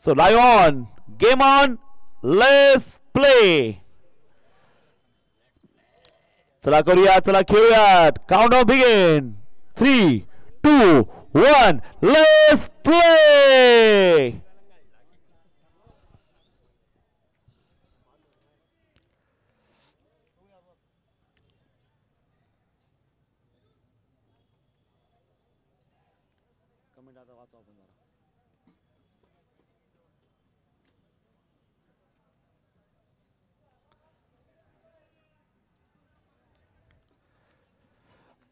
So live on, game on, let's play. चला करूया, चला खेळूयात. Countdown begin. 3, 2, 1, let's play.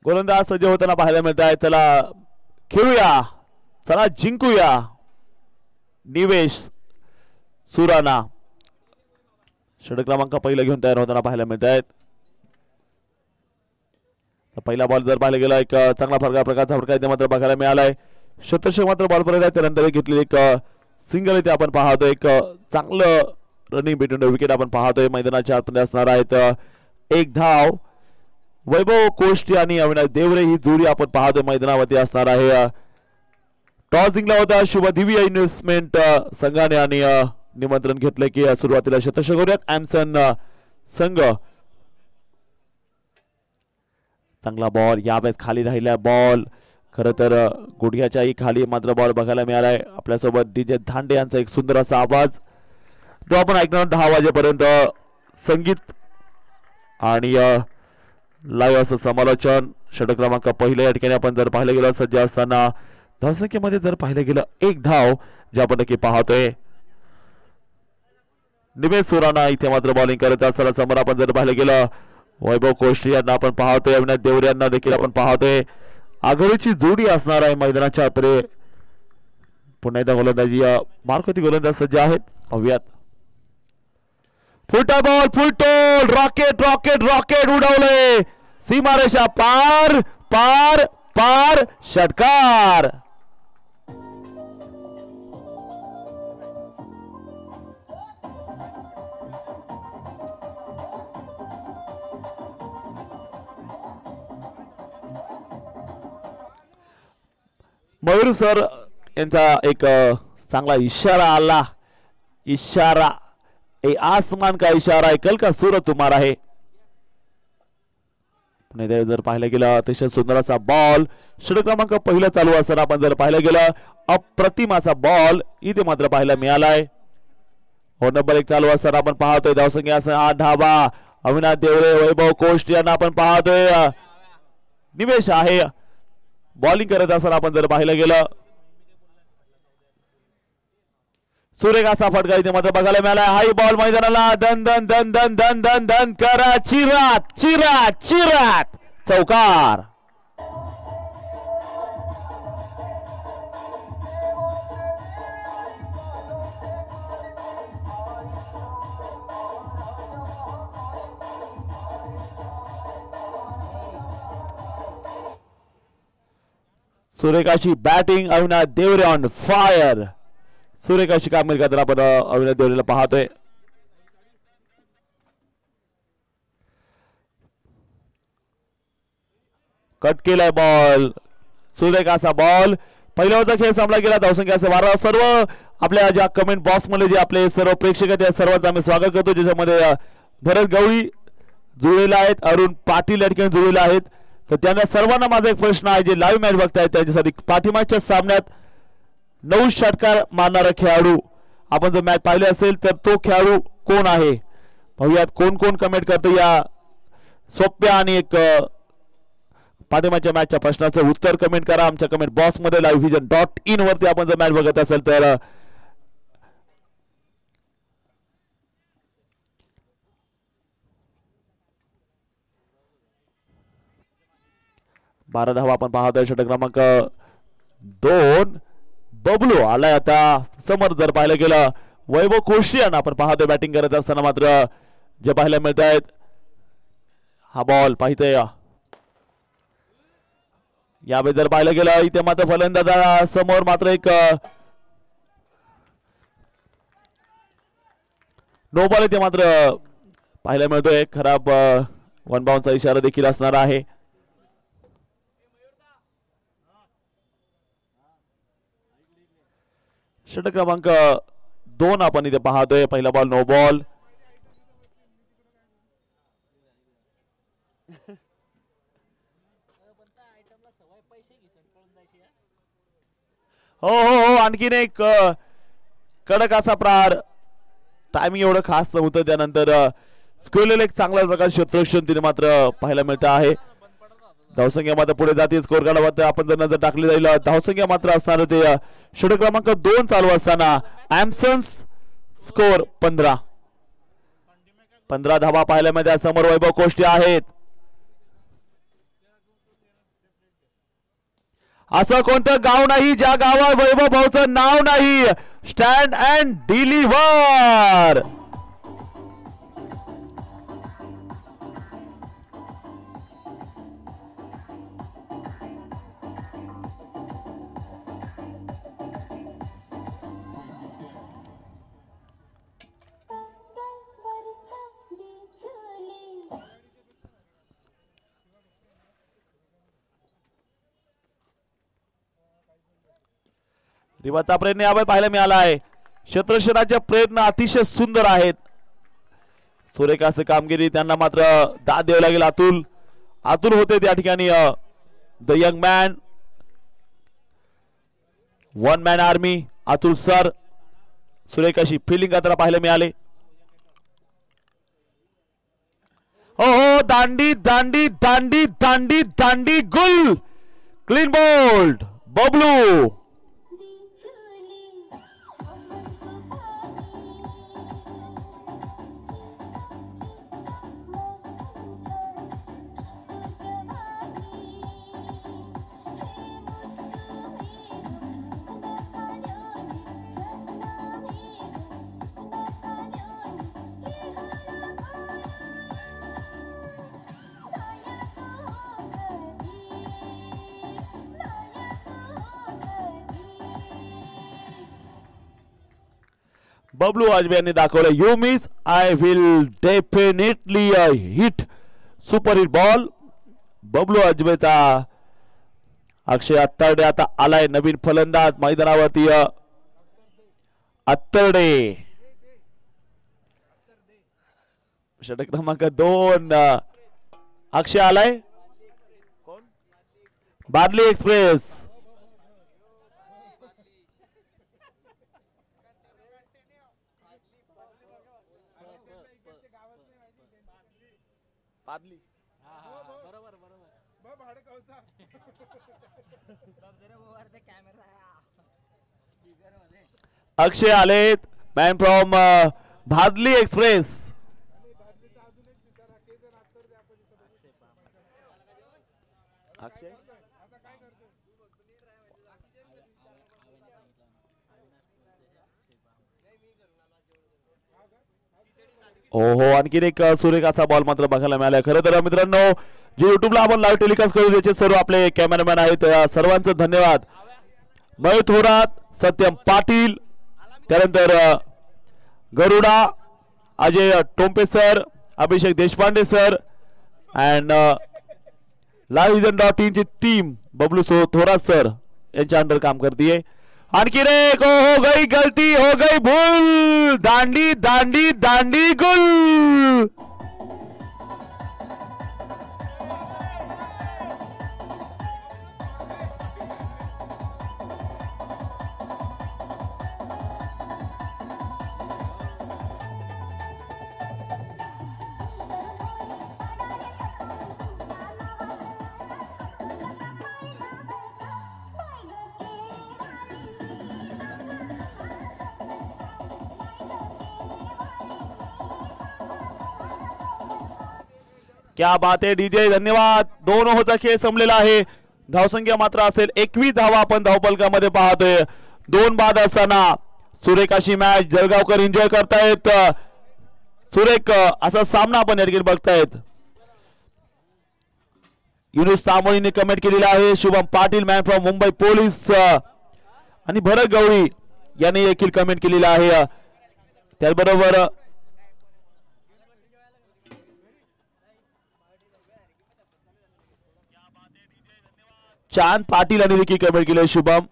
गोलंदाज सज्ज होताना पाहायला मिळत आहे. चला खेळूया, चला जिंकूया. निवेश सुराणा षटक क्रमांक पहिला घेऊन तयार होताना पाहायला मिळत आहेत. पहिला बॉल जर पाहिलं गेला एक चांगला प्रकारचा फटका इथे मात्र बघायला मिळालाय. शतषक मात्र बॉल पर्यंत आहे. त्यानंतर घेतलेली एक सिंगल इथे आपण पाहतोय. एक चांगलं रनिंग बिटवीन विकेट आपण पाहतोय. मैदानाच्या आतमध्ये असणार आहेत. एक धाव वैभव कोष्टी आणि अविनाश देवरे ही जोडी आपण पाहतोय मैदानावरती असणार आहे. टॉस जिंकला होता शुभ दिव्य इन्व्हेस्टमेंट संघाने आणि निमंत्रण घेतले की सुरुवातीला शतषक करूयात. ॲमसन संघ चांगला बॉल यावेळेस खाली राहिला. बॉल खरं तर गुडघ्याच्याही खाली मात्र बॉल बघायला मिळालाय. आपल्यासोबत डीजे धांडे यांचा एक सुंदर असा आवाज तो आपण ऐकणार 10 वाजेपर्यंत. संगीत आणि लाईव्ह असं समालोचन. षटक क्रमांक पहिल्या या ठिकाणी आपण जर पाहिलं गेलं सज्ज असताना धावसंख्येमध्ये जर पाहिलं गेलं एक धाव जे आपण नक्की पाहतोय. निमेश सुराणा इथे मात्र बॉलिंग करत असताना समोर आपण जर पाहिलं गेलं वैभव कोष्टी यांना आपण पाहतोय. अविनाश देवरे यांना देखील आपण पाहतोय. आघाडीची जोडी असणार आहे मैदानाच्या आतरे. पुन्हा एकदा गोलंदाजी मार्कवरती गोलंदाज सज्ज आहेत. पाहूयात. फुलटा बॉल, फुलटोल, रॉकेट रॉकेट रॉकेट उडवले सीमारेषा पार पार पार. षटकार. मयूर सर यांचा एक चांगला इशारा आला. इशारा ए आसमान का इशारा है, कल का सूरज तुम्हारा है. जर पाहिलं गेलं अतिशय सुंदर असा बॉल षटक क्रमांक पहिला चालू असताना आपण जर पाहिलं गेलं अप्रतिम असा बॉल इथे मात्र पाहायला मिळालाय. नंबर 1 चालू असताना आपण पाहतोय धावसंख्या 8 धावा. अविनाश देवरे वैभव कोष्टी यांना आपण पाहतोय. निवेश आहे बॉलिंग करत असताना आपण जर पाहिलं गेलं सुरेख असा फटका इथे मात्र बघायला मिळाला. हाई बॉल मैदानाला दन दन दन दन दन दन दन करा चिरात चिरात चिरात चौकार. सुरेखाची batting. Avinash Deore on fire. सुरेखाची कामगिरी करताना आपण अविनाश देवरेला पाहतोय. कट केलाय बॉल. सुरेखाचा बॉल. पहिल्यावरचा खेळ संपला गेला. धावसंख्या 12. सर्व आपल्या ज्या कमेंट बॉक्स मध्ये जे आपले सर्व प्रेक्षक आहेत त्या सर्वांचं आम्ही स्वागत करतो. ज्याच्यामध्ये भरत गवळी जुळलेला आहेत, अरुण पाटील या ठिकाणी जुळलेले आहेत. तर त्यांना सर्वांना माझा एक प्रश्न आहे जे लाईव्ह मॅच बघतायत त्यांच्यासाठी. पाठीमागच्या सामन्यात 9 षटकार मारणारा खेळाडू आपण जर मॅच पाहिले असेल तर तो खेळाडू कोण आहे पाहूयात. कोण कोण कमेंट करतो या सोप्या आणि एक पाठीमागच्या मॅचच्या प्रश्नाचं उत्तर कमेंट करा आमच्या कमेंट बॉक्स मध्ये. livevision.in वरती आपण जर मॅच बघत असेल तर 12 धावा आपण पाहतोय. षटक क्रमांक 2 बबलू आलाय आता समोर. जर पाहिलं गेलं वैभव कोष्टी यांना आपण पाहतोय बॅटिंग करत असताना मात्र जे पाहायला मिळत आहेत. हा बॉल पाहिजे यावेळी जर पाहिलं गेलं इथे मात्र फलंदाजा समोर मात्र एक नो बॉल इथे मात्र पाहायला मिळतोय. खराब वन बाउंडचा इशारा देखील असणार आहे. षटक क्रमांक 2 आपण इथे पाहतोय. पहिला बॉल नो बॉल. हो हो हो आणखीन एक कडक असा प्रहार. टायमिंग एवढं खास नव्हतं. त्यानंतर स्क्वेअरला एक चांगल्या प्रकारचे क्षेत्ररक्षण तिने मात्र पाहायला मिळतं आहे. धावसंख्या मात्र पुढे जाते. स्कोर कार्डावर आपण जर नजर टाकली जाईल धावसंख्या मात्र असणार ते षटक क्रमांक 2 चालू असताना ॲम्सन्स स्कोर 15 धावा पाहायला मिळतात. समोर वैभव कोष्टी आहेत. असं कोणतं गाव नाही ज्या गावात वैभव भाऊचं नाव नाही. Stand and deliver. रिवाचा प्रयत्न यावेळी पाहायला मिळाला आहे. क्षेत्ररक्षणाचे प्रयत्न अतिशय सुंदर आहेत. सुरेख असे कामगिरी त्यांना मात्र दाद द्यावी लागेल. अतुल होते त्या ठिकाणी the young man. 1 man army Atul sir. सुरेख अशी फिल्डिंग करताना पाहायला मिळाले. हो हो दांडी दांडी दांडी दांडी दांडी गुल. Clean bowled Bablu. बबलू आजबे यांनी दाखवलं. You miss I will definitely hit. Super hit ball. Bablu आजबेचा. अक्षय अत्तरडे आता आलाय नवीन फलंदाज मैदानावरती. अत्तरडे षटक क्रमांक 2. अक्षय आलाय. बादली एक्सप्रेस. अक्षय आलेत. Man from Bhadli express. ओहो आणखीन एक सुरेख असा बॉल मात्र बघायला मिळाला. खरं तर मित्रांनो जे युट्यूबला आपण लाईव्ह टेलिकास्ट करू त्याचे सर्व आपले कॅमेरामॅन आहेत. सर्वांचं धन्यवाद. मयूर थोरात, सत्यम पाटील, त्यानंतर Garuda, Ajay Tompe sir, Abhishek Deshpande sir and livevision.in ची टीम बबलू थोरात सर यांच्या अंडर काम करतीये. आणखी एक हो गई गलती हो गई भूल. दांडी दांडी दांडी गुल. क्या बात आहे डीजे. धन्यवाद. 2 ओव्हरचा खेळ संपलेला आहे. धावसंख्या मात्र असेल 21 धावा आपण धावपलकामध्ये पाहतोय. 2 बाद असताना सुरेख अशी मॅच जळगावकर एन्जॉय करतायत. सुरेख असा सामना आपण या ठिकाणी बघतायत. युनुस तांबोळीने कमेंट केलेला आहे. Shubham Patil man from Mumbai police आणि भरत गवळी यांनी देखील कमेंट केलेला आहे. त्याचबरोबर चांद पाटील यांनी देखील कमेंट केले. शुभम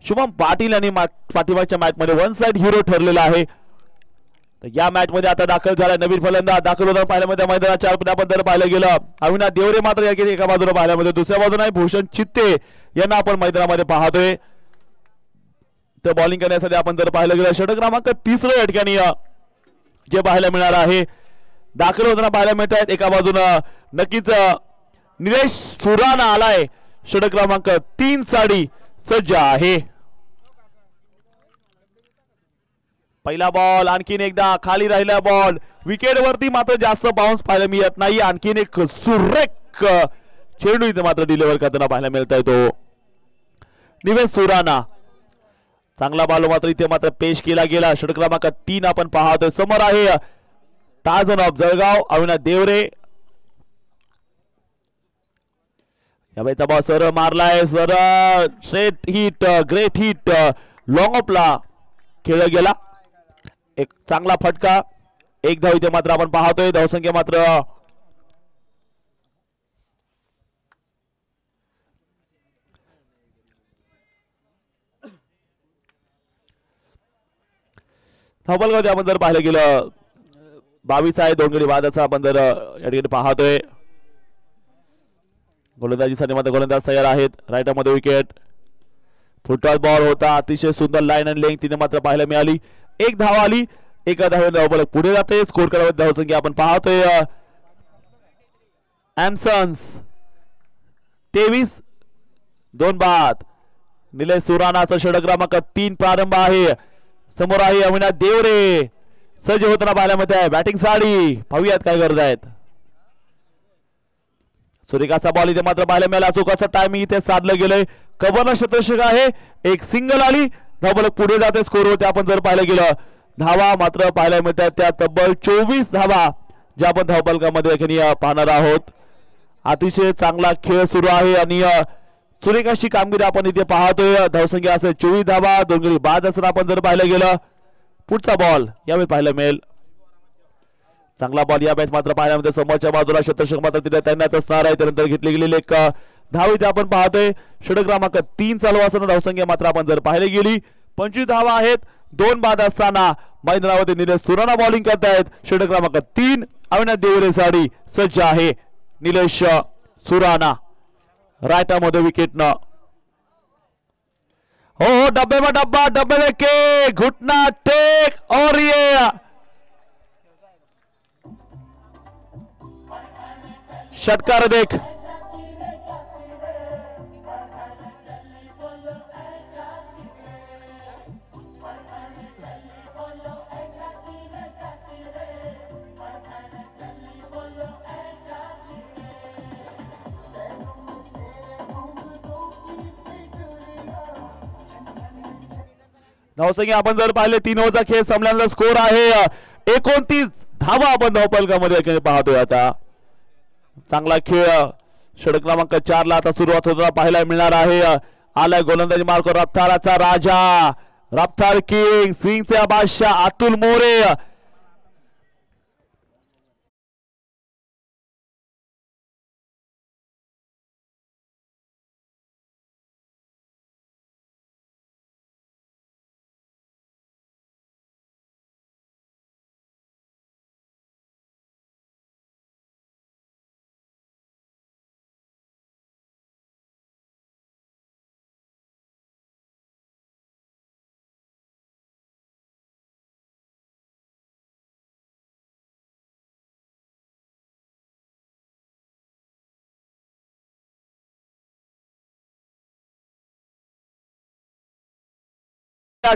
शुभम पाटील आणि पाठीमागच्या मॅच मध्ये वन साइड हिरो ठरलेला आहे. या मॅच मध्ये आता दाखल झाला नवीन फलंदाज दाखल होताना पाहिल्या मध्ये मैदानाच्या आपण जर पाहिलं गेलं अविनाश देवरे मात्र एका बाजूला पाहिल्या मध्ये दुसऱ्या बाजूला भूषण चित्ते यांना आपण मैदानामध्ये पाहतोय. तर बॉलिंग करण्यासाठी आपण जर पाहिलं गेलं षटक क्रमांक 30 या ठिकाणी जे पाहायला मिळणार आहे दाखल होताना पाहायला मिळत आहेत. एका बाजूनं नक्कीच निलेश सुराणा आलाय षटक क्रमांक 3 साठी सज्ज आहे. पहिला बॉल आणखीन एकदा खाली राहिला बॉल विकेट वरती मात्र जास्त बाउन्स पाहायला मिळत नाही. आणखीन एक सुरेख चेंडू इथे मात्र डिलिव्हर करताना पाहायला मिळत आहे तो निलेश सुराणा. चांगला बॉल मात्र इथे मात्र पेश केला गेला. षटक क्रमांक 3 आपण पाहतोय. समोर आहे टार्झन ऑफ जळगाव अविनाश देवरे. या वेळेचा बॉल सर मारलाय sir straight hit great hit long ऑफला खेळला गेला. एक चांगला फटका. एक धाव इथे मात्र आपण पाहतोय. धावसंख्या मात्र धावबलगाव आपण जर पाहिलं गेलं 22 आहे. 2 गडी बाद असं आपण जर या ठिकाणी पाहतोय. गोलंदाजीसाठी मात्र गोलंदाज तयार आहेत. रायटर मध्ये विकेट. फुटबॉल बॉल होता अतिशय सुंदर लाईन अँड लेंथ तिने मात्र पाहायला मिळाली. एक धाव आली. एका धावेने धावबलक पुढे जाते. स्कोर करावं धावसंख्या आपण पाहतोय एमसन्स 23 2 बाद. निलेश सुराणाचा षटक क्रमांक 3 प्रारंभ आहे. समोर आहे अविनाश देवरे सज्ज होताना पाहायला मिळते बॅटिंग साठी. पाहूयात काय करत आहेत. सुरेखाचा बॉल इथे मात्र पाहायला मिळाला. चुकाचं टायमिंग इथे साधलं गेलंय. कबरला शतषक आहे. एक सिंगल आली. धावबलक पुढे जाते. स्कोर होते आपण जर पाहिलं गेलं धावा मात्र पाहायला मिळतात त्या तब्बल 24 धावा ज्या आपण धावबलकामध्ये पाहणार आहोत. अतिशय चांगला खेळ सुरू आहे आणि सुरेखाची कामगिरी आपण इथे पाहतोय. धावसंख्या असेल 24 धावा. 2 गडी बाद असं आपण जर पाहिलं गेलं. पुढचा बॉल यावेळी पाहायला मिळेल. चांगला बॉल या मॅच मात्र पाहायला मिळते. समोरच्या बाजूला शतषक मात्र तिथे तैनात असणार आहे. त्यानंतर घेतली गेलेली एक धाव इथे आपण पाहतोय. षटक क्रमांक 3 चालू असताना धावसंख्या मात्र आपण जर पाहायला गेली 25 धावा आहेत. 2 बाद असताना मैदानावरती निलेश सुराणा बॉलिंग करतायत. षटक क्रमांक 3 अविनाश देवरे साठी सज्ज आहे निलेश सुराणा. रायटा मध्ये विकेट न हो डब्बे में डब्बा डब्बे में के घुटना टेक और ये षटकार देख. धावसंख्या आपण जर पाहिले 3 ओव्हरचा खेळ संपल्यानंतर स्कोर आहे 29 धावा आपण धावपलकामध्ये पाहतोय. आता चांगला खेळ षटक क्रमांक 4 ला आता सुरुवात होताना पाहायला मिळणार आहे. आलाय गोलंदाजी मार्क रफ्ताराचा राजा रफ्तार किंग स्विंगचा बादशाह अतुल मोरे.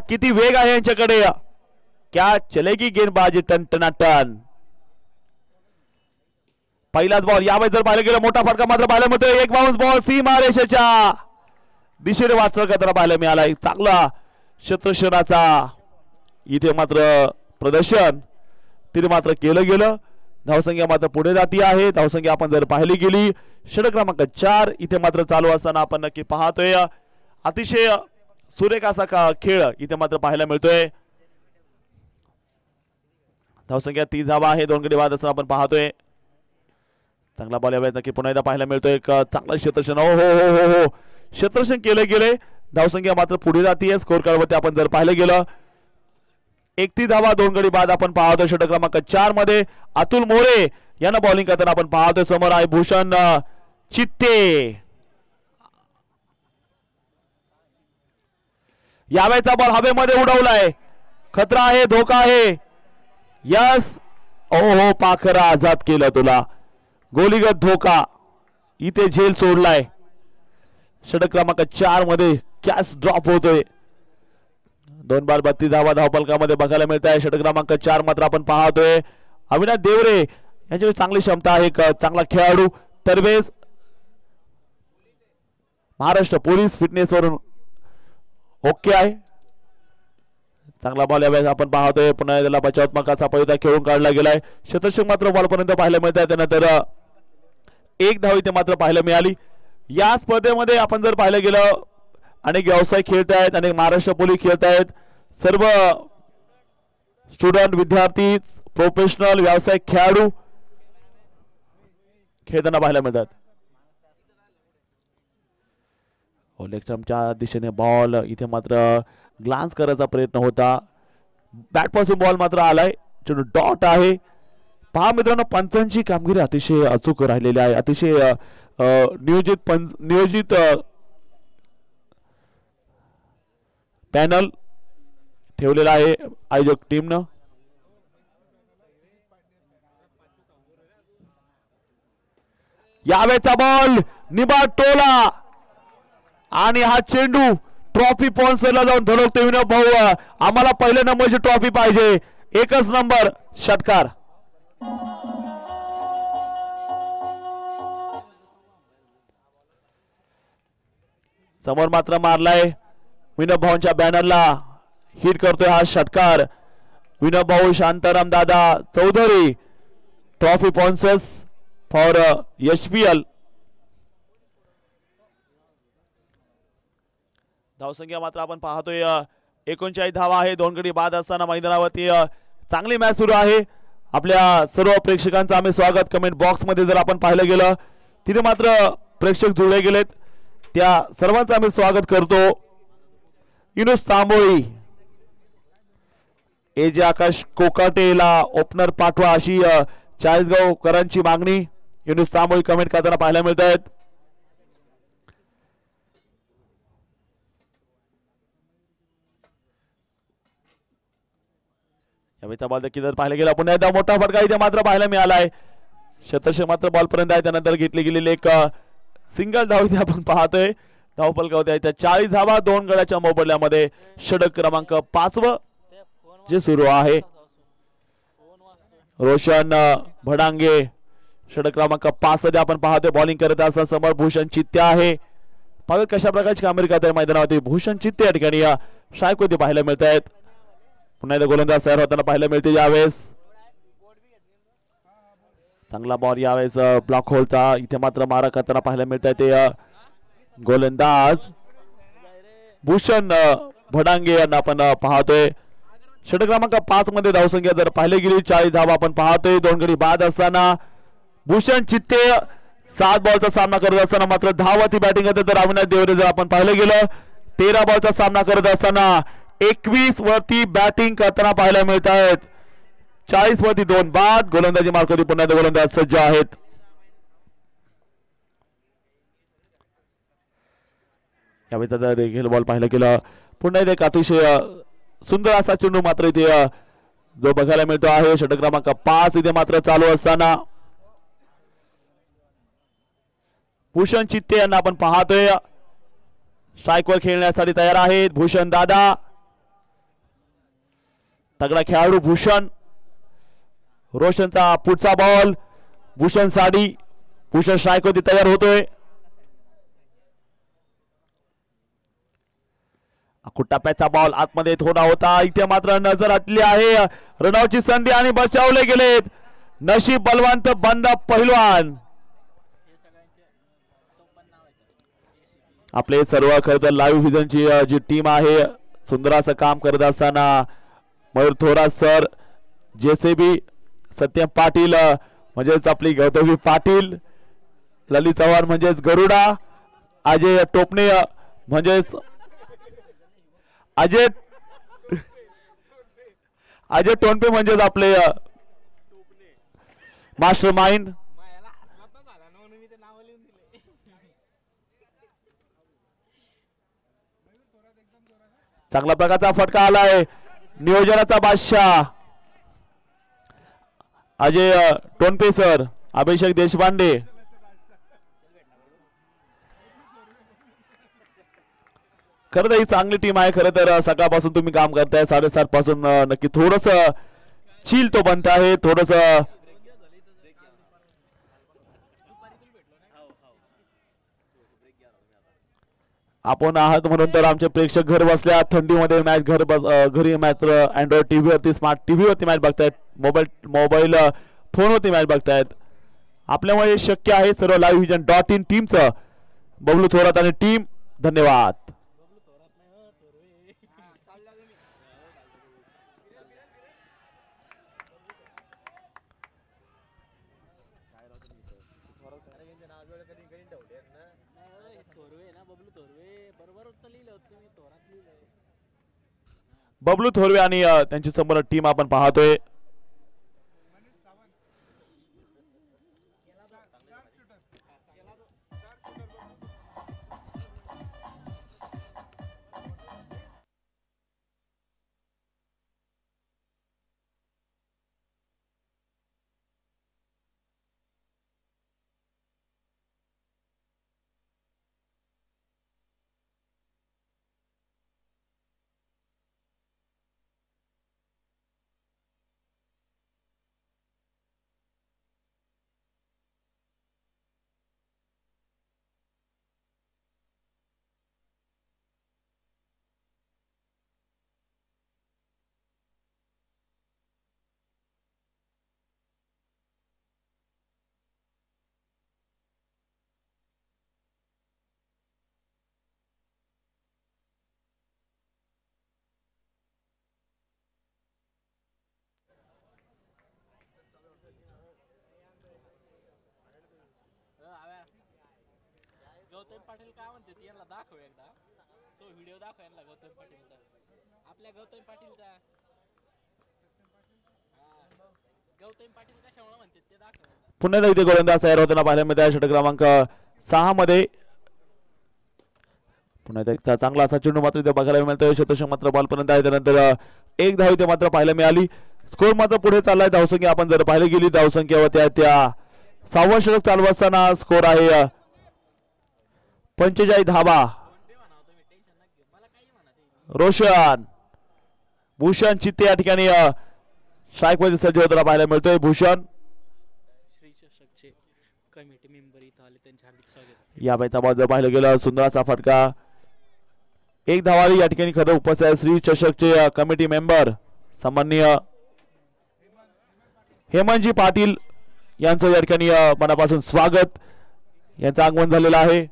किती वेग आहे यांच्याकडे. क्या चलेगी गेंदबाजी टन. पहिलाच बॉल यावेळी जर पाहिलं गेलं मोठा फटका मात्र पाहायला मिळतोय. एक बाउन्स बॉल सीमा रेषेच्या दिशेने वाटचाल करताना पाहायला मिळाला. चांगला शतषणाचा इथे मात्र प्रदर्शन तिने मात्र केलं गेलं. धावसंख्या मात्र पुढे जाती आहे. धावसंख्या आपण जर पाहिली गेली षटक क्रमांक 4 इथे मात्र चालू असताना आपण नक्की पाहतोय. अतिशय सुरेख असा खेळ इथे मात्र पाहायला मिळतोय. धावसंख्या 30 धावा आहे. 2 गडी बाद असं आपण पाहतोय. चांगला बॉल यावेळी नक्की पुन्हा एकदा पाहायला मिळतोय. एक चांगला क्षेत्ररक्षण हो हो हो हो क्षेत्ररक्षण केले गेले. धावसंख्या मात्र पुढे जाते स्कोर कार्डवरती आपण जर पाहिलं गेलं 31 धावा 2 गडी बाद आपण पाहतोय षटक क्रमांक 4 मध्ये अतुल मोरे यांना बॉलिंग करताना आपण पाहतोय समोर आहे भूषण चित्ते यावेळेचा बॉल हवेमध्ये उडवलाय खतरा आहे धोका आहे यस ओहो पाखरा आजाद केलं तुला गोलीगत धोका इथे झेल सोडलाय षटक क्रमांक 4 मध्ये कॅच ड्रॉप होतोय 2 बार 32 धावा धावफलकामध्ये बघायला मिळत आहे षटक क्रमांक 4 मात्र आपण पाहतोय अविनाश देवरे यांची चांगली क्षमता आहे चांगला खेळाडू तरवेज महाराष्ट्र पोलीस फिटनेस वरून ओके आहे चांगला बॉल यावेळेस आपण पाहतोय पुन्हा त्याला बचावात्मक असा पवित्रा खेळून काढला गेलाय शतक मात्र बॉल पर्यंत पाहायला मिळत आहे त्यानंतर 1 धाव इथे मात्र पाहायला मिळाली या स्पर्धेमध्ये आपण जर पाहिलं गेलं अनेक व्यवसाय खेळत आहेत अनेक महाराष्ट्र पोलीस खेळत आहेत सर्व स्टुडंट विद्यार्थी प्रोफेशनल व्यावसायिक खेळाडू खेळताना पाहायला मिळतात लेगस्टंपच्या दिशेने बॉल इथे मात्र ग्लान्स करायचा प्रयत्न होता बॅट पासून बॉल मात्र आलाय डॉट आहे पहा मित्रांनो पंचांची कामगिरी अतिशय अचूक राहिलेली आहे अतिशय नियोजित पॅनल ठेवलेला आहे आयोजक टीमनं यावेळेचा बॉल निबाड टोला आणि हा चेंडू ट्रॉफी स्पॉन्सरला जाऊन धडकते विनोद भाऊ आम्हाला पहिल्या नंबरची ट्रॉफी पाहिजे एकच नंबर षटकार समोर मात्र मारलाय विनोद भाऊंच्या बॅनरला हिट करतोय हा षटकार विनोद Bhau Shantaram Dada Chaudhari trophy sponsors for HPL धावसंख्या मात्र आपण पाहतोय 39 धावा आहे 2 गडी बाद असताना मैदानावरती चांगली मॅच सुरू आहे आपल्या सर्व प्रेक्षकांचं आम्ही स्वागत कमेंट बॉक्स मध्ये जर आपण पाहिलं गेलं तिथे मात्र प्रेक्षक जुळले गेलेत त्या सर्वांचं आम्ही स्वागत करतो युनुस तांबोळी एजे आकाश कोकाटेला ओपनर पाठवा अशी चाळीसगावकरांची मागणी युनुस तांबोळी कमेंट करताना पाहायला मिळत आहेत यावेळेचा बॉल देखील जर पाहायला गेला पुन्हा एकदा मोठा फटका इथे मात्र पाहायला मिळालाय शतक मात्र बॉल पर्यंत आहे त्यानंतर घेतली गेलेली एक सिंगल धाव इथे आपण पाहतोय धावफलकावरती आहे त्या 40 धावा 2 गड्याच्या मोबदल्यामध्ये षटक क्रमांक 5 जे सुरू आहे रोशन भडांगे षटक क्रमांक 5 मध्ये आपण पाहतोय बॉलिंग करत असताना समोर भूषण चित्ते आहे पाहत कशा प्रकारची कामगिरी करत आहे मैदानावरती भूषण चित्ते या ठिकाणी स्ट्राईक वरती पाहायला मिळत आहेत पुन्हा एकदा गोलंदाज तयार होताना पाहायला मिळते यावेळेस चांगला बॉल यावेळेस ब्लॉक होलचा इथे मात्र मारा करताना पाहायला मिळत आहे ते गोलंदाज भूषण भडांगे यांना आपण पाहतोय षटक क्रमांक 5 मध्ये धावसंख्या जर पाहिली गेली 40 धावा आपण पाहतोय 2 गडी बाद असताना भूषण चित्ते 7 बॉलचा सामना करत असताना मात्र 10 वरती बॅटिंग करत तर अविनाश देवरे जर आपण पाहिलं गेलं 13 बॉलचा सामना करत असताना 21 वरती बॅटिंग करताना पाहायला मिळत आहेत 40 वरती 2 बाद गोलंदाजी मार्कवरती पुन्हा गोलंदाज सज्ज आहेत यावेळी देखील बॉल पाहिलं गेलं पुन्हा एक अतिशय सुंदर असा चेंडू मात्र इथे जो बघायला मिळतो आहे षटक क्रमांक 5 इथे मात्र चालू असताना भूषण चित्ते यांना आपण पाहतोय स्ट्राईकवर खेळण्यासाठी तयार आहेत भूषण दादा तगडा खेळाडू भूषण रोशनचा पुढचा बॉल भूषण साडी भूषण स्ट्राईकवरती तयार होतोय टप्प्याचा बॉल आतमध्ये थोडा होता इथे मात्र नजर हटली आहे रनआउटची संधी आणि बचावले गेलेत नशीब बलवंत बंद पहिलवान आपले सर्व खरं तर लाईव्ह व्हिजनची जी टीम आहे सुंदर असं काम करत असताना मयूर थोरात सर जेसीबी सत्यम पाटील म्हणजेच आपली गौतमी पाटील ललित चव्हाण म्हणजेच गरुडा अजय टोपणे म्हणजेच अजय अजय टोनपे म्हणजेच आपले मास्टर माइंड. चांगला प्रकारचा फटका आलाय. नियोजनाचा बादशाह अजय टोनपे सर, अभिषेक देशपांडे. खरं तर ही चांगली टीम आहे. खरं तर सकाळपासून तुम्ही काम करताय 7:30 पासून नक्की थोडस चिल तो बनत आहे. थोडस आपण आहात म्हणून तर आमचे प्रेक्षक घर बसल्या थंडीमध्ये मॅच घरी मात्र अँड्रॉइड टीव्ही वरती, स्मार्ट टीव्ही वरती मॅच बघतायत, मोबाईल फोन वरती मॅच बघतायत. आपल्यामुळे शक्य आहे. सर्व livevision.in टीमचं बबलू थोरात आणि टीम धन्यवाद. बबलू थोरवे आणि त्यांची संपूर्ण टीम आपण पाहतोय. गौतम पाटील काय म्हणते यांना दाखव एकदा तो व्हिडिओ दाखव यांना गौतम पाटीलचा, आपल्या गौतम पाटीलचा. गौतम पाटील कशामुळे म्हणते ते दाखव. पुन्हा एकदा इथे गोलंदाज तयार होताना पाहायला मिळते षटक क्रमांक 6 मध्ये. पुन्हा एकदा चांगला असा चेंडू मात्र इथे बघायला मिळतोय. शतशः मात्र बॉल पर्यंत आहे. त्यानंतर एक धाव इथे मात्र पाहायला मिळाली. स्कोर मात्र पुढे चाललाय. धावसंख्या आपण जर पाहायला गेली धावसंख्या त्या 6वा षटक चालू असताना स्कोर आहे 45 धावा. रोशन भूषण चित्ते या ठिकाणी स्ट्राईक मध्ये सज्ज होताना पाहायला मिळतोय. भूषण कमिटी मेंबर इथं आले, त्यांचे हार्दिक स्वागत. या बाईचा बॉल जर पाहिलं गेलं सुंदर असा फटका. एक धावारी या ठिकाणी खरं उपस्थित आहे श्री चषकचे कमिटी मेंबर सन्माननीय हेमंतजी पाटील यांचं या ठिकाणी मनापासून स्वागत. यांचं आगमन झालेलं आहे.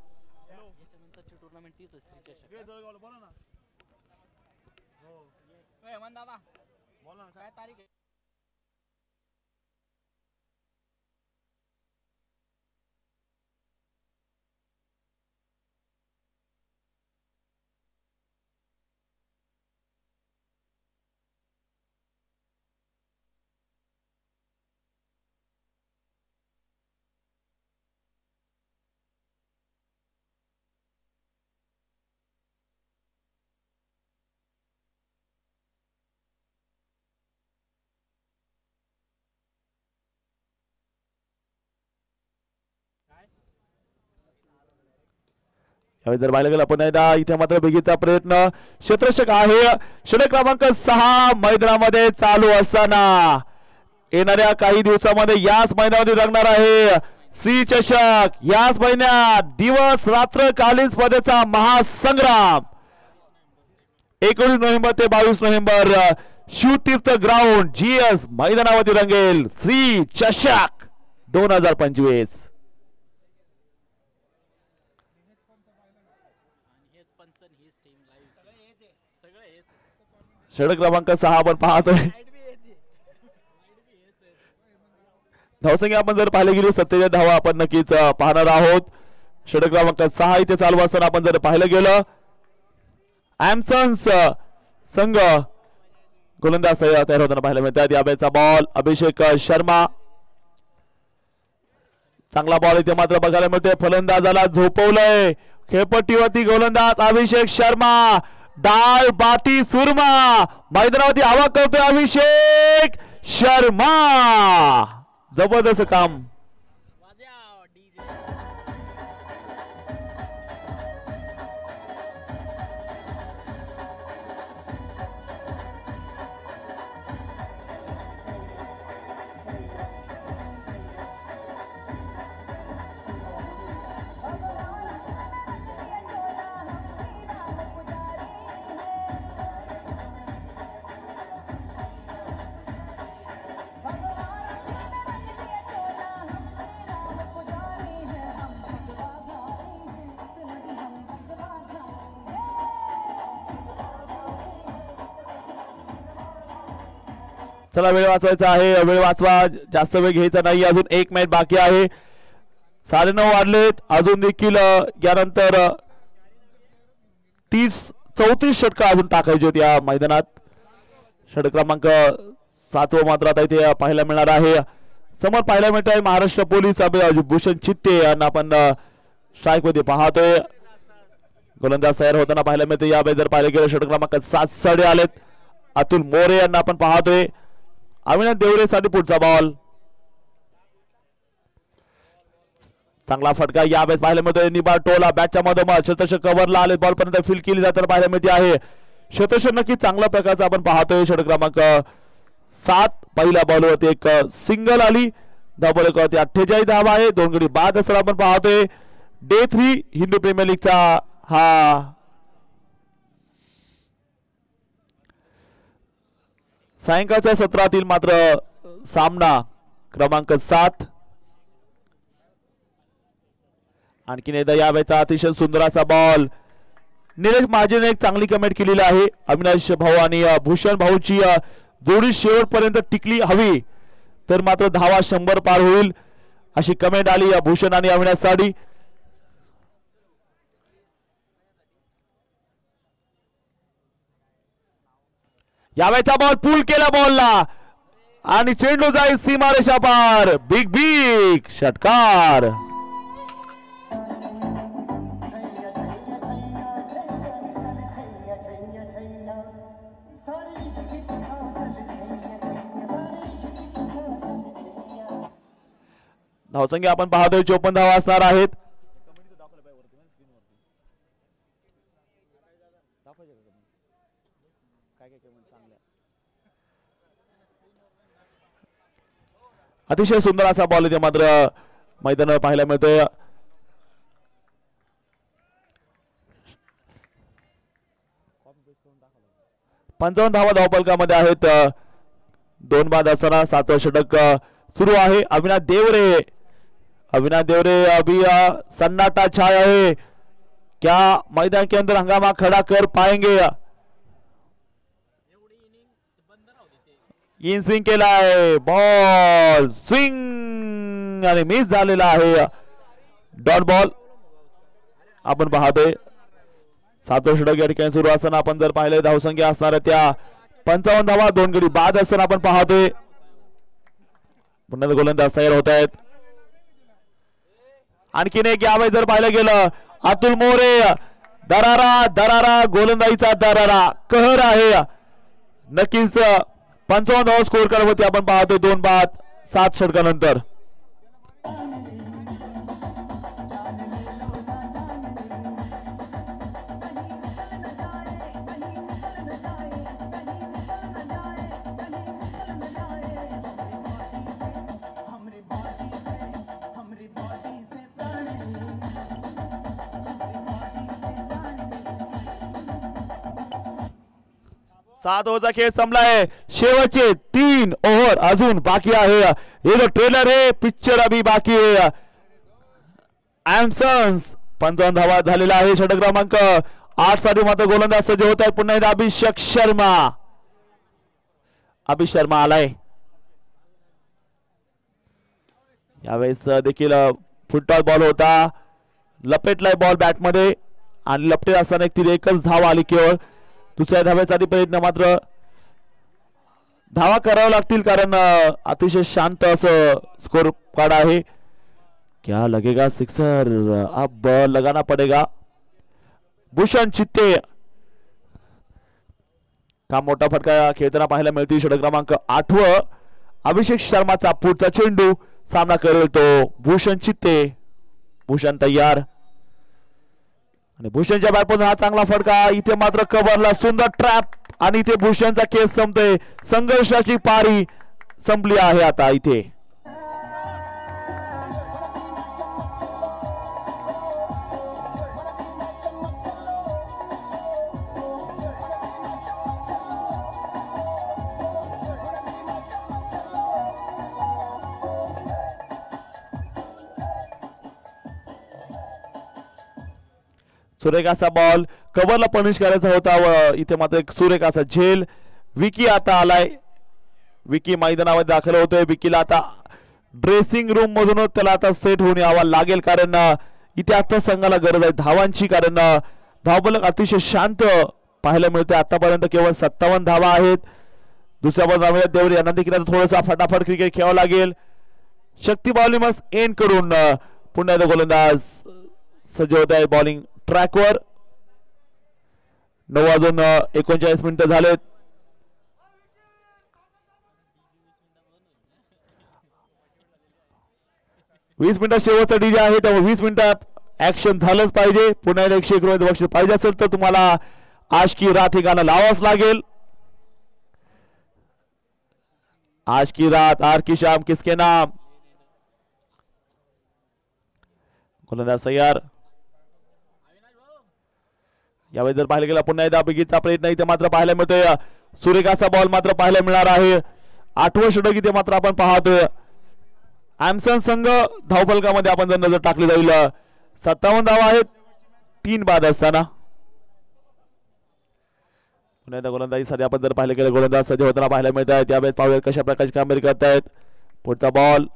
यावेळी जर पाहिलं गेलं पुन्हा एकदा इथे मात्र बेगीचा प्रयत्न. क्षेत्ररक्षक आहे. षटक क्रमांक 6 मैदानामध्ये चालू असताना येणाऱ्या काही दिवसामध्ये याच मैदानामध्ये रंगणार आहे श्री चषक. याच महिन्यात दिवस रात्र कालीन स्पर्धेचा महासंग्राम 19 नोव्हेंबर ते 22 नोव्हेंबर शिवतीर्थ ग्राउंड GS मैदानावरती रंगेल श्री चषक 2025. षटक क्रमांक 6 आपण पाहतोय. धावसंख्या आपण जर पाहिले गेली 47 धावा आपण नक्कीच पाहणार आहोत. षटक क्रमांक 6 इथे चालू असताना आपण जर पाहिलं गेलं ॲम्सन्स संघ गोलंदाज तयार होताना पाहायला मिळतात. यावेळेचा बॉल अभिषेक शर्मा, चांगला बॉल इथे मात्र बघायला मिळतोय. फलंदाजाला झोपवलंय खेळपट्टीवरती गोलंदाज अभिषेक शर्मा, डाळ बाटी सुरमा, मैदानावरती हवा करतोय अभिषेक शर्मा. जबरदस्त काम. चला वेळ वाचवायचा आहे, वेळ वाचवा, जास्त वेळ घ्यायचा नाही. अजून 1 मिनिट बाकी आहे. 9:30 वाजलेत. अजून देखील यानंतर 34 षटकं अजून टाकायची होती या मैदानात. षटक क्रमांक 7 मात्र आता इथे पाहायला मिळणार आहे. समोर पाहायला मिळत आहे महाराष्ट्र पोलीस भूषण चित्ते यांना आपण स्ट्राईक मध्ये पाहतोय. गोलंदाज तयार होताना पाहायला मिळते. यावेळी जर पाहिलं गेलं षटक क्रमांक 7 साडे आलेत. अतुल मोरे यांना आपण पाहतोय. अविनाश देवरे साठी पुढचा बॉल. चांगला फटका यावेळेस पाहायला मिळतोय. निबार टोला बॅटच्या मधोमध शतश कव्हरला आले. बॉल पर्यंत फील केली जाताना पाहायला मिळते आहे. शतश नक्की चांगल्या प्रकारचा आपण पाहतोय. षटक क्रमांक 7 पहिल्या बॉलवरती एक सिंगल आली. धावफलकावरती 48 धावा आहे. 2 गडी बाद असताना आपण पाहतोय. डे 3 हिंदू प्रीमियर लीगचा हा सायंकाळच्या सत्रातील मात्र सामना क्रमांक 7. आणखीन एकदा यावेळेचा अतिशय सुंदर असा बॉल. निलेश महाजन एक चांगली कमेंट केलेली आहे. अविनाश भाऊ आणि भूषण भाऊची जोडी शेवटपर्यंत टिकली हवी तर मात्र धावा 100 पार होईल अशी कमेंट आली भूषण आणि अविनाश साठी. यावेळेचा बॉल पूल केला बॉलला आणि चेंडू जाईल सीमारेषा पार. बिग बिग षटकार. धावसंख्या आपण पाहतोय 54 धावा असणार आहेत. अतिशय सुंदर असा बॉल इथे मात्र मैदानावर पाहायला मिळतोय. पंचावन्न धावा धावफलकामध्ये आहेत. 2 बाद असताना 7वं षटक सुरू आहे. अविनाश देवरे अभी सन्नाटा छाया है. क्या मैदान के अंदर हंगामा खड़ा कर पाएंगे? इन स्विंग केलाय. बॉल स्विंग आणि मिस झालेला आहे. डॉट बॉल आपण पाहतोय. 7वं षटक या ठिकाणी सुरू असताना आपण जर पाहिले धावसंख्या असणाऱ्या त्या 55 धावा 2 गडी बाद असताना आपण पाहतोय. पुन्हा गोलंदाज तयार होत आहेत. आणखीन एक यावेळी जर पाहिलं गेलं अतुल मोरे. दरारा गोलंदाजीचा दरारा कहर आहे. नक्कीच 55 धावा स्कोर करत होती आपण पाहतोय. 2 बाद 7 षटकानंतर. सात ओव्हरचा खेळ संपलाय. शेवटचे 3 ओव्हर अजून बाकी आहे. ये जो ट्रेलर है पिक्चर अभी बाकी है. एमसन्स 55 धावा झालेला आहे. षटक क्रमांक 8 साठी मात्र गोलंदाज सज्ज होत आहे. पुन्हा एकदा अभिषेक शर्मा आलाय. यावेळेस देखील फुटबॉल बॉल होता. लपेटलाय बॉल बॅटमध्ये आणि लपटे असताना एकच धाव आली केवळ. दुसऱ्या धाव्यासाठी प्रयत्न, मात्र धावा करावा लागतील कारण अतिशय शांत असं स्कोर कार्ड आहे. क्या लगेगा सिक्सर, अब लगाना पडेगा. भूषण चित्ते का मोठा फटका खेळताना पाहायला मिळतील. षटक क्रमांक 8 अभिषेक शर्माचा पुढचा चेंडू सामना करेल तो भूषण चित्ते. भूषण तयार आणि भूषणच्या बॅटमधून हा चांगला फटका. इथे मात्र कव्हरला सुंदर ट्रॅप आणि इथे भूषणचा केस संपतोय. संघर्षाची पारी संपली आहे आता इथे. सुरेख असा बॉल कव्हरला पनिश करायचा होता व इथे मात्र एक सुरेख असा झेल. विकी आता आलाय, विकी मैदानामध्ये दाखल होतोय. विकीला आता ड्रेसिंग रूम मधून त्याला आता सेट होऊन यावं लागेल कारण इथे आता संघाला गरज आहे धावांची कारण धावफलक अतिशय शांत पाहायला मिळते. आतापर्यंत केवळ 57 धावा आहेत. दुसऱ्या बाजूला देवरे यांना देखील थोडासा फटाफट क्रिकेट खेळावं लागेल. शक्ती बॉलिंग मस्त एंड करून पुन्हा एकदा गोलंदाज सज्ज होत आहे बॉलिंग ट्रॅकवर. 9:39 मिनिटं झालेत. वीस मिनिटात शेवटचा डीजे आहे त्यामुळे 20 मिनिटात ऍक्शन झालंच पाहिजे. पुन्हा 101 रुपये बक्षीस पाहिजे असेल तर तुम्हाला आज की रात हे गाणं लावाच लागेल. आज की रात आर की शाम किसके नाम. गोलंदाज तयार. यावेळी जर पाहायला गेला पुन्हा एकदा बिगीचा प्रयत्न इथे मात्र पाहायला मिळतोय. सुरेखाचा बॉल मात्र पाहायला मिळणार आहे. 8वं षटक इथे मात्र आपण पाहतोय. ॲम्सन संघ धावफलकामध्ये आपण जर नजर टाकली जाईल 57 धावा आहेत 3 बाद असताना. पुन्हा एकदा गोलंदाजीसाठी आपण जर पाहिलं गेलं गोलंदाज सज्ज होताना पाहायला मिळत आहे. त्यावेळेस पाहूया कशा प्रकारची कामगिरी करतायत. पुढचा बॉल,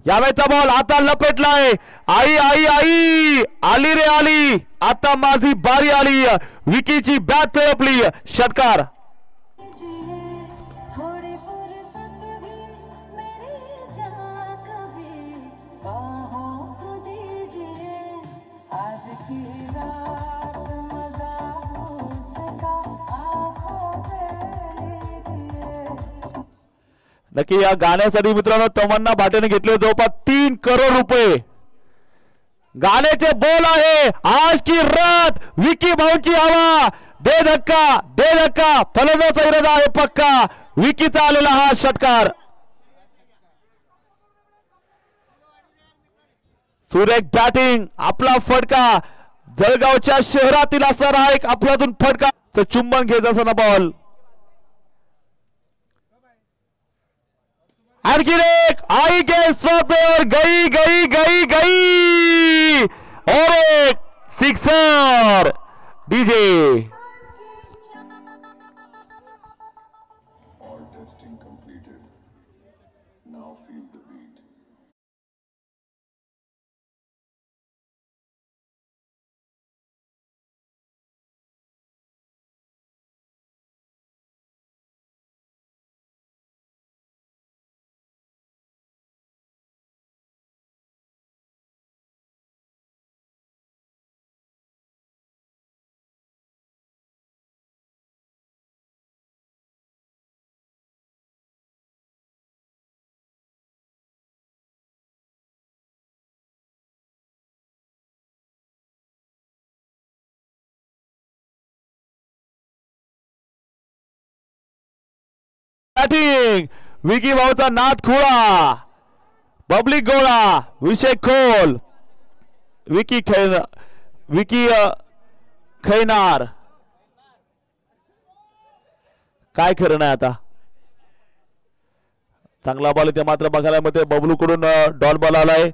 यावेळेचा बॉल आता लपेटलाय. आई आई आई आली रे आली, आता माझी बारी आली. विकीची बॅट तळपली. षटकार. नक्की या गाण्यासाठी मित्रांनो तमन्ना भाटेने घेतले जवळपास 3 करोड रुपये. गाण्याचे बोल आहे आज की रात विकी भाऊची हवा. दे धक्का फलंदाज इरादा आहे पक्का. विकीचा आलेला हा षटकार. सुरेख बॅटिंग, आपला फटका जळगावच्या शहरातील असणारा एक अफलातून फटका चुंबन घेत असताना बॉल. आणखी एक आई के स्वागत गई गई गई गई और एक सिक्सर. DJ batting. विकी भाऊचा नाद खुळा, पब्लिक गोळा, विषय खोल. विकी खैनार काय खरं नाही आता. चांगला बॉल इथे मात्र बघायला मिळते. बबलू कडून डॉट बॉल आलाय.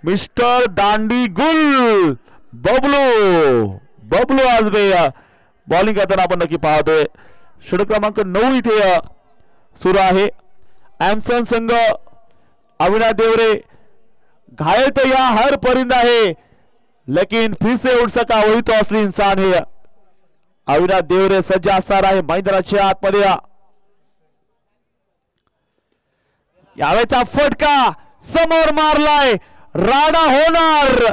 मिस्टर दांडी गुल बबलू आज बॉलिंग करताना आपण नक्की पाहतोय. षटक क्रमांक 9 इथे सुरू आहे. ॲम्सन संघ अविनाश देवरे घायल तो या हर परिंदा है लेकिन फिर से उठ सका वही तो असली इंसान है. अविनाश देवरे सज्ज असणार आहे मैदानाच्या आतमध्ये. यावेळेचा फटका समोर मारलाय. राडा होणार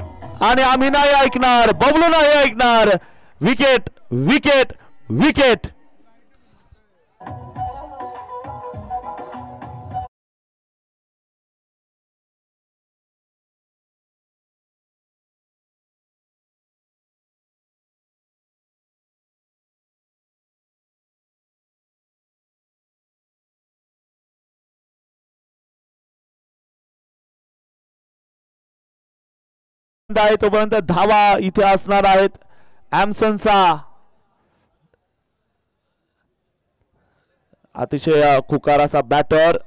आणि आम्ही नाही ऐकणार, बबलू नाही ऐकणार. Wicket wicket wicket. तोपर्यंत धावा इथे असणार आहेत ॲम्सनचा. अतिशय खुकार असा बॅटर.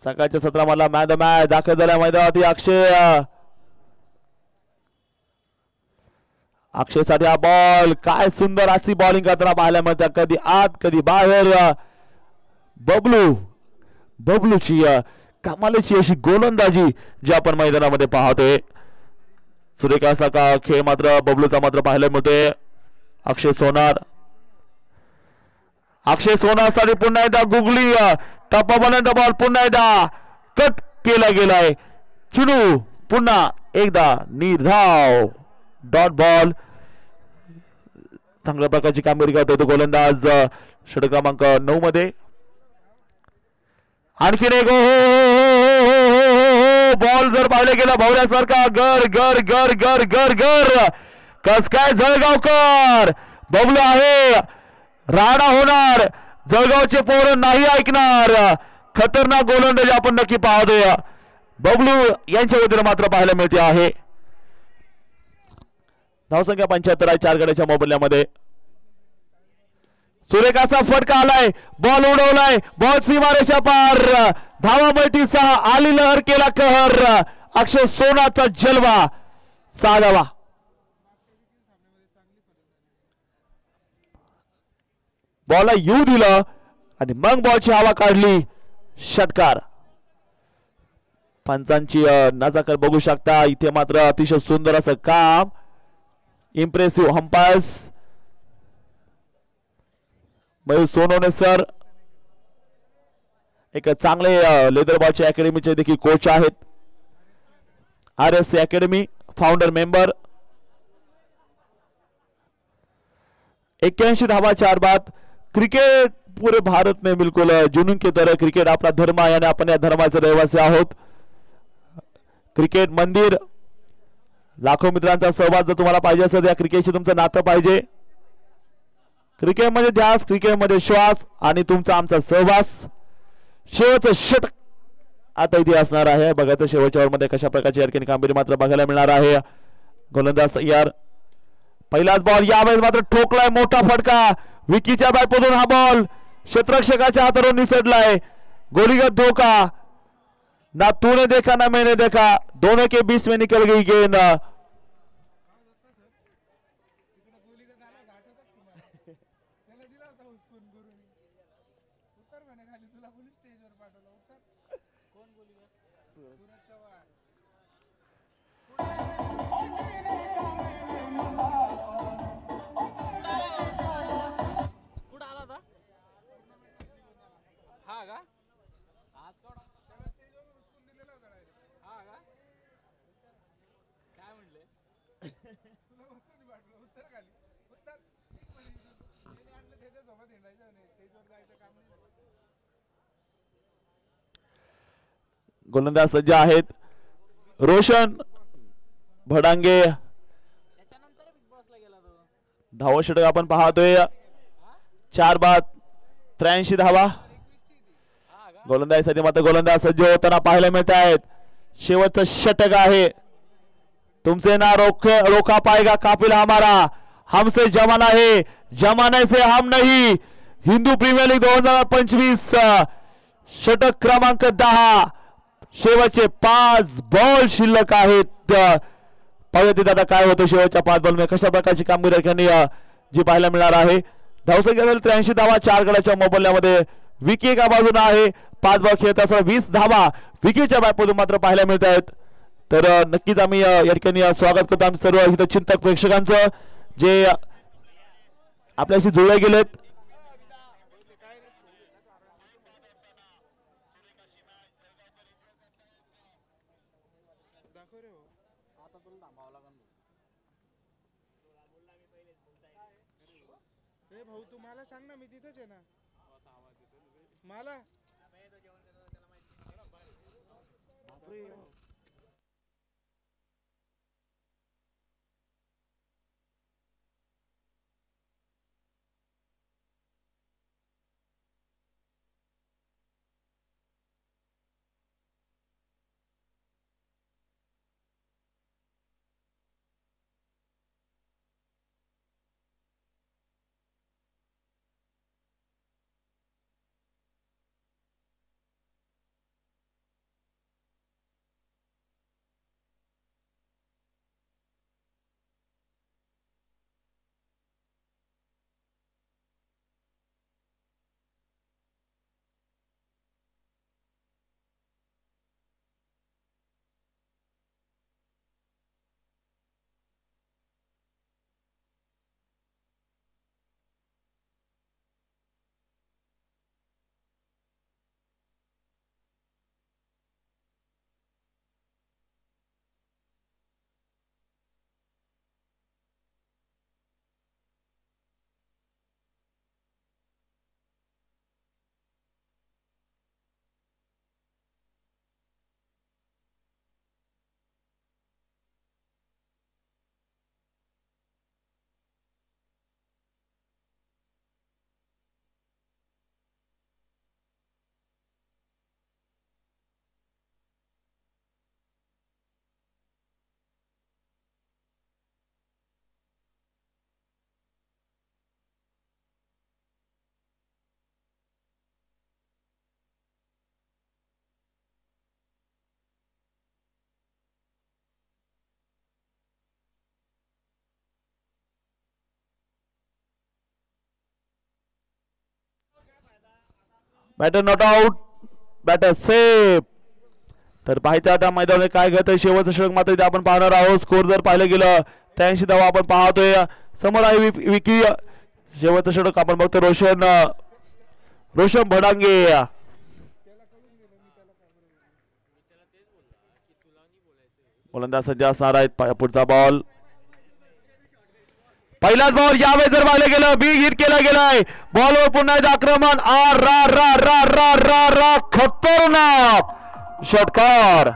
सकाळच्या सत्रामध्ये मॅन द मॅच दाखल झाल्या मैदानावरती अक्षय साठी हा बॉल. काय सुंदर अशी बॉलिंग करताना पाहायला मिळते, कधी आत कधी बाहेर. बबलूची कमालीची अशी गोलंदाजी जी आपण मैदानामध्ये पाहतोय. सुरेख असा का खेळ मात्र बबलूचा मात्र पाहायला मिळतोय. अक्षय सोनारसाठी पुन्हा एकदा गुगली टप्पापर्यंत बॉल पुन्हा एकदा कट केला गेलाय. चिनू पुन्हा एकदा निर्धाव डॉट बॉल. चांगल्या प्रकारची कामगिरी करतोय तो गोलंदाज षटक क्रमांक 9 मध्ये. आणखीन एक बॉल जर पाहिले गेला भवऱ्यासारखा गर गर गर गर गर गर. कस काय जळगावकर. बबलू आहे, राडा होणार. जळगावचे पोरं नाही ऐकणार. खतरनाक गोलंदाजी आपण नक्की पाहतोय बबलू यांच्या वतीने मात्र पाहायला मिळते आहे. धावसंख्या 75 आहे 4 गड्याच्या मोबदल्यामध्ये. सुरेख असा फटका आलाय, बॉल उडवलाय, बॉल सीमारेषा पार. धावा मल्टी 6. आली लहर केला कहर. अक्षय सोनाचा जलवा. 6 धावा. बॉलला येऊ दिलं आणि मग बॉलची हवा काढली. षटकार. पंचांची नजाकत बघू शकता इथे मात्र अतिशय सुंदर असं काम. Impressive umpires Mayur Sonawane sir एक चांगले लेदर बॉलच्या अकॅडमीचे देखील कोच आहेत. RSC academy founder member. 81 धावा 4 बाद. क्रिकेट पूरे भारत में बिल्कुल जुनून की तरह क्रिकेट अपना धर्म आहे आणि आपण या धर्माचे रहिवासी आहोत. क्रिकेट मंदिर. लाखो मित्रांचा सहभाग जर तुम्हाला पाहिजे असेल या क्रिकेटशी तुमचं नातं पाहिजे. क्रिकेटमध्ये ध्यास, क्रिकेटमध्ये श्वास आणि तुमचा आमचा सहवास. शेवटचं षटक आता इथे असणार आहे. बघा तर शेवटच्या ओव्हरमध्ये कशा प्रकारची यारकीन कामगिरी मात्र बघायला मिळणार आहे. गोलंदाज तयार. पहिलाच बॉल यावेळेस मात्र ठोकलाय मोठा फटका. विकीच्या बॅटमधून हा बॉल क्षेत्ररक्षकाच्या हातातून निसटलाय. गोलीगत धोका. ना तूने देखा ना मैंने देखा, दोनों के बीच में निकल गई गेंद. गोलंदाज सज्ज आहेत. रोशन भडांगे. धावा षटक आपण पाहतोय. 4 बाद 83 धावा. गोलंदाजीसाठी मात्र गोलंदाज सज्ज होताना पाहायला मिळत आहेत. शेवटचं षटक आहे. तुमसे ना रोका पाएगा काफिला हमारा, हमसे जमाना है, जमाने से हम नहीं. हिंदू प्रीमियर लीग 2025 षटक क्रमांक 10. शेवटचे 5 बॉल शिल्लक आहेत. पाहूया दादा काय होतं शेवटच्या 5 बॉल मध्ये कशा प्रकारची कामगिरी जी पाहायला मिळणार आहे. धावसंख्या 83 धावा 4 गड्याच्या मोबदल्यामध्ये. विकी एका बाजूने आहे. 5 बॉल खेळत असताना 20 धावा विकीच्या बॅटमधून मात्र पाहायला मिळत आहेत. तर नक्कीच आम्ही या ठिकाणी स्वागत करतो आम्ही सर्व हितचिंतक प्रेक्षकांचं जे आपल्याशी जुळले गेलेत. भाऊ तू मला सांग ना, मी तिथेच आहे ना. मला batter not out, batter safe. तर पाहायचं आता मैदानात काय घडतंय. शेवटचं षटक मात्र इथे आपण पाहणार आहोत. स्कोर जर पाहिलं गेलं 83 धावा आपण पाहतोय. समोर आहे विकी. शेवटचं षटक आपण बघतो रोशन भडांगे. गोलंदाज सज्ज असणार आहेत. पुढचा बॉल, पहिलाच बॉल यावेळी जर पाहिलं गेलं बिग हिट केला गेलाय. बॉलवर पुन्हा एकदा आक्रमण. खतरनाक षटकार.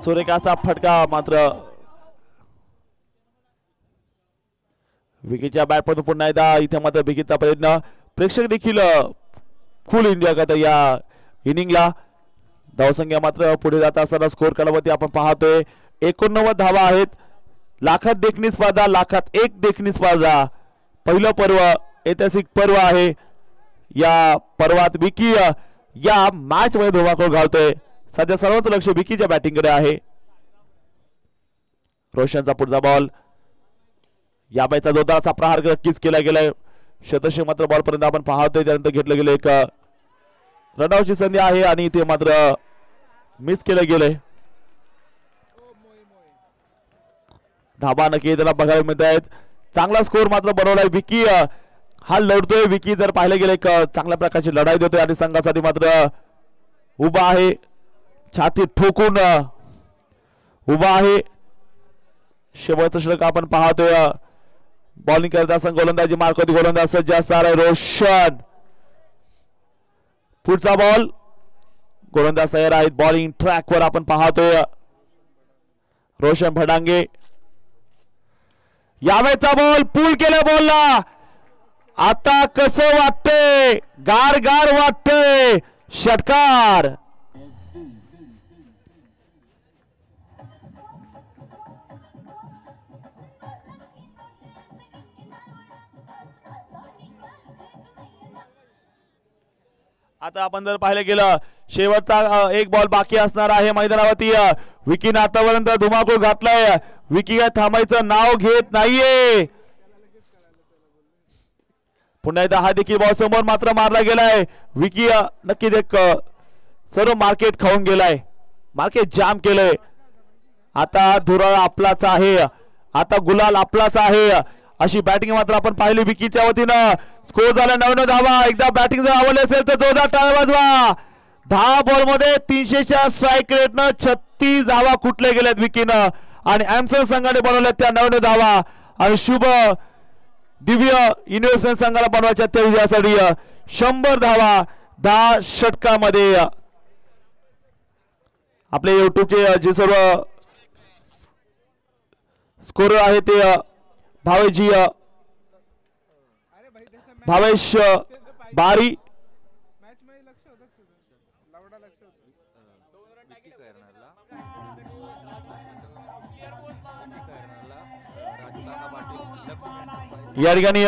सुरेखाचा फटका मात्र विकीच्या बॅट पासून पुन्हा एकदा इथे मात्र विकीचा प्रयत्न. प्रेक्षक देखील फुल एन्जॉय करतात या इनिंगला. धावसंख्या मात्र पुढे जात असताना स्कोर कालावधी आपण पाहतोय 89 धावा आहेत. लाखात देखणी स्पर्धा, लाखात एक देखणी स्पर्धा. पहिलं पर्व, ऐतिहासिक पर्व आहे. या पर्वात विकी या मॅच मध्ये धुमाकूळ घालतोय. सध्या सर्वच लक्ष विकीच्या बॅटिंगकडे आहे. रोशनचा पुढचा बॉल, या बॅटचा जोरदार प्रहार नक्कीच केला गेलाय. शतशे मात्र बॉल पर्यंत आपण पाहतोय. त्यानंतर घेतलं गेलं एक रनआउटची संधी आहे आणि ते मात्र मिस केलं गेलंय. धाबा नक्की त्याला बघायला मिळत आहेत. चांगला स्कोर मात्र बनवलाय. विकी हा लढतोय. विकी जर पाहिलं गेलं एक चांगल्या प्रकारची लढाई देतोय आणि संघासाठी मात्र उभा आहे. छाती ठोकून उभा आहे. शेवटचं षटक आपण पाहतोय. बॉलिंग करत असताना गोलंदाजी मार्क गोलंदाज सज्ज असणार आहे रोशन. पुढचा बॉल, गोलंदाज तयार आहेत. बॉलिंग ट्रॅक वर आपण पाहतोय रोशन भडांगे. यावेळचा बॉल पूल केल्या बॉलला. आता कसं वाटतंय, गार गार वाटतंय. षटकार. आता आपण जर पाहिलं गेलं शेवटचा एक बॉल बाकी असणार आहे मैदानावरती. विकीने आतापर्यंत धुमाकूळ घातलाय. विकी काय थांबायचं नाव घेत नाहीये. पुन्हा एकदा हा देखील बॉल समोर मात्र मारला गेलाय. विकी नक्कीच एक सर्व मार्केट खाऊन गेलाय. मार्केट जाम केलंय. आता धुरा आपलाच आहे. आता गुलाल आपलाच आहे. अशी बॅटिंग मात्र आपण पाहिली विकीच्या वतीनं. स्कोर झाला 99 धावा. एकदा बॅटिंग जर आवडली असेल तर जोरदार टाळ्या वाजवा. 10 बॉल मध्ये 300च्या स्ट्राईक रेटनं 36 धावा कुठले गेल्यात विकीनं आणि एमसन संघाने बनवल्यात त्या 99 धावा. आणि शुभ दिव्य इन्व्हेस्टमेंट संघाला बनवायच्या त्या विजयासाठी 100 धावा 10 षटकामध्ये. आपले युट्यूबचे जे सर्व स्कोर आहे ते भावेशजी भावेश बारी मॅच मध्ये लक्ष होतं तुझं लावडा लक्ष होतं या ठिकाणी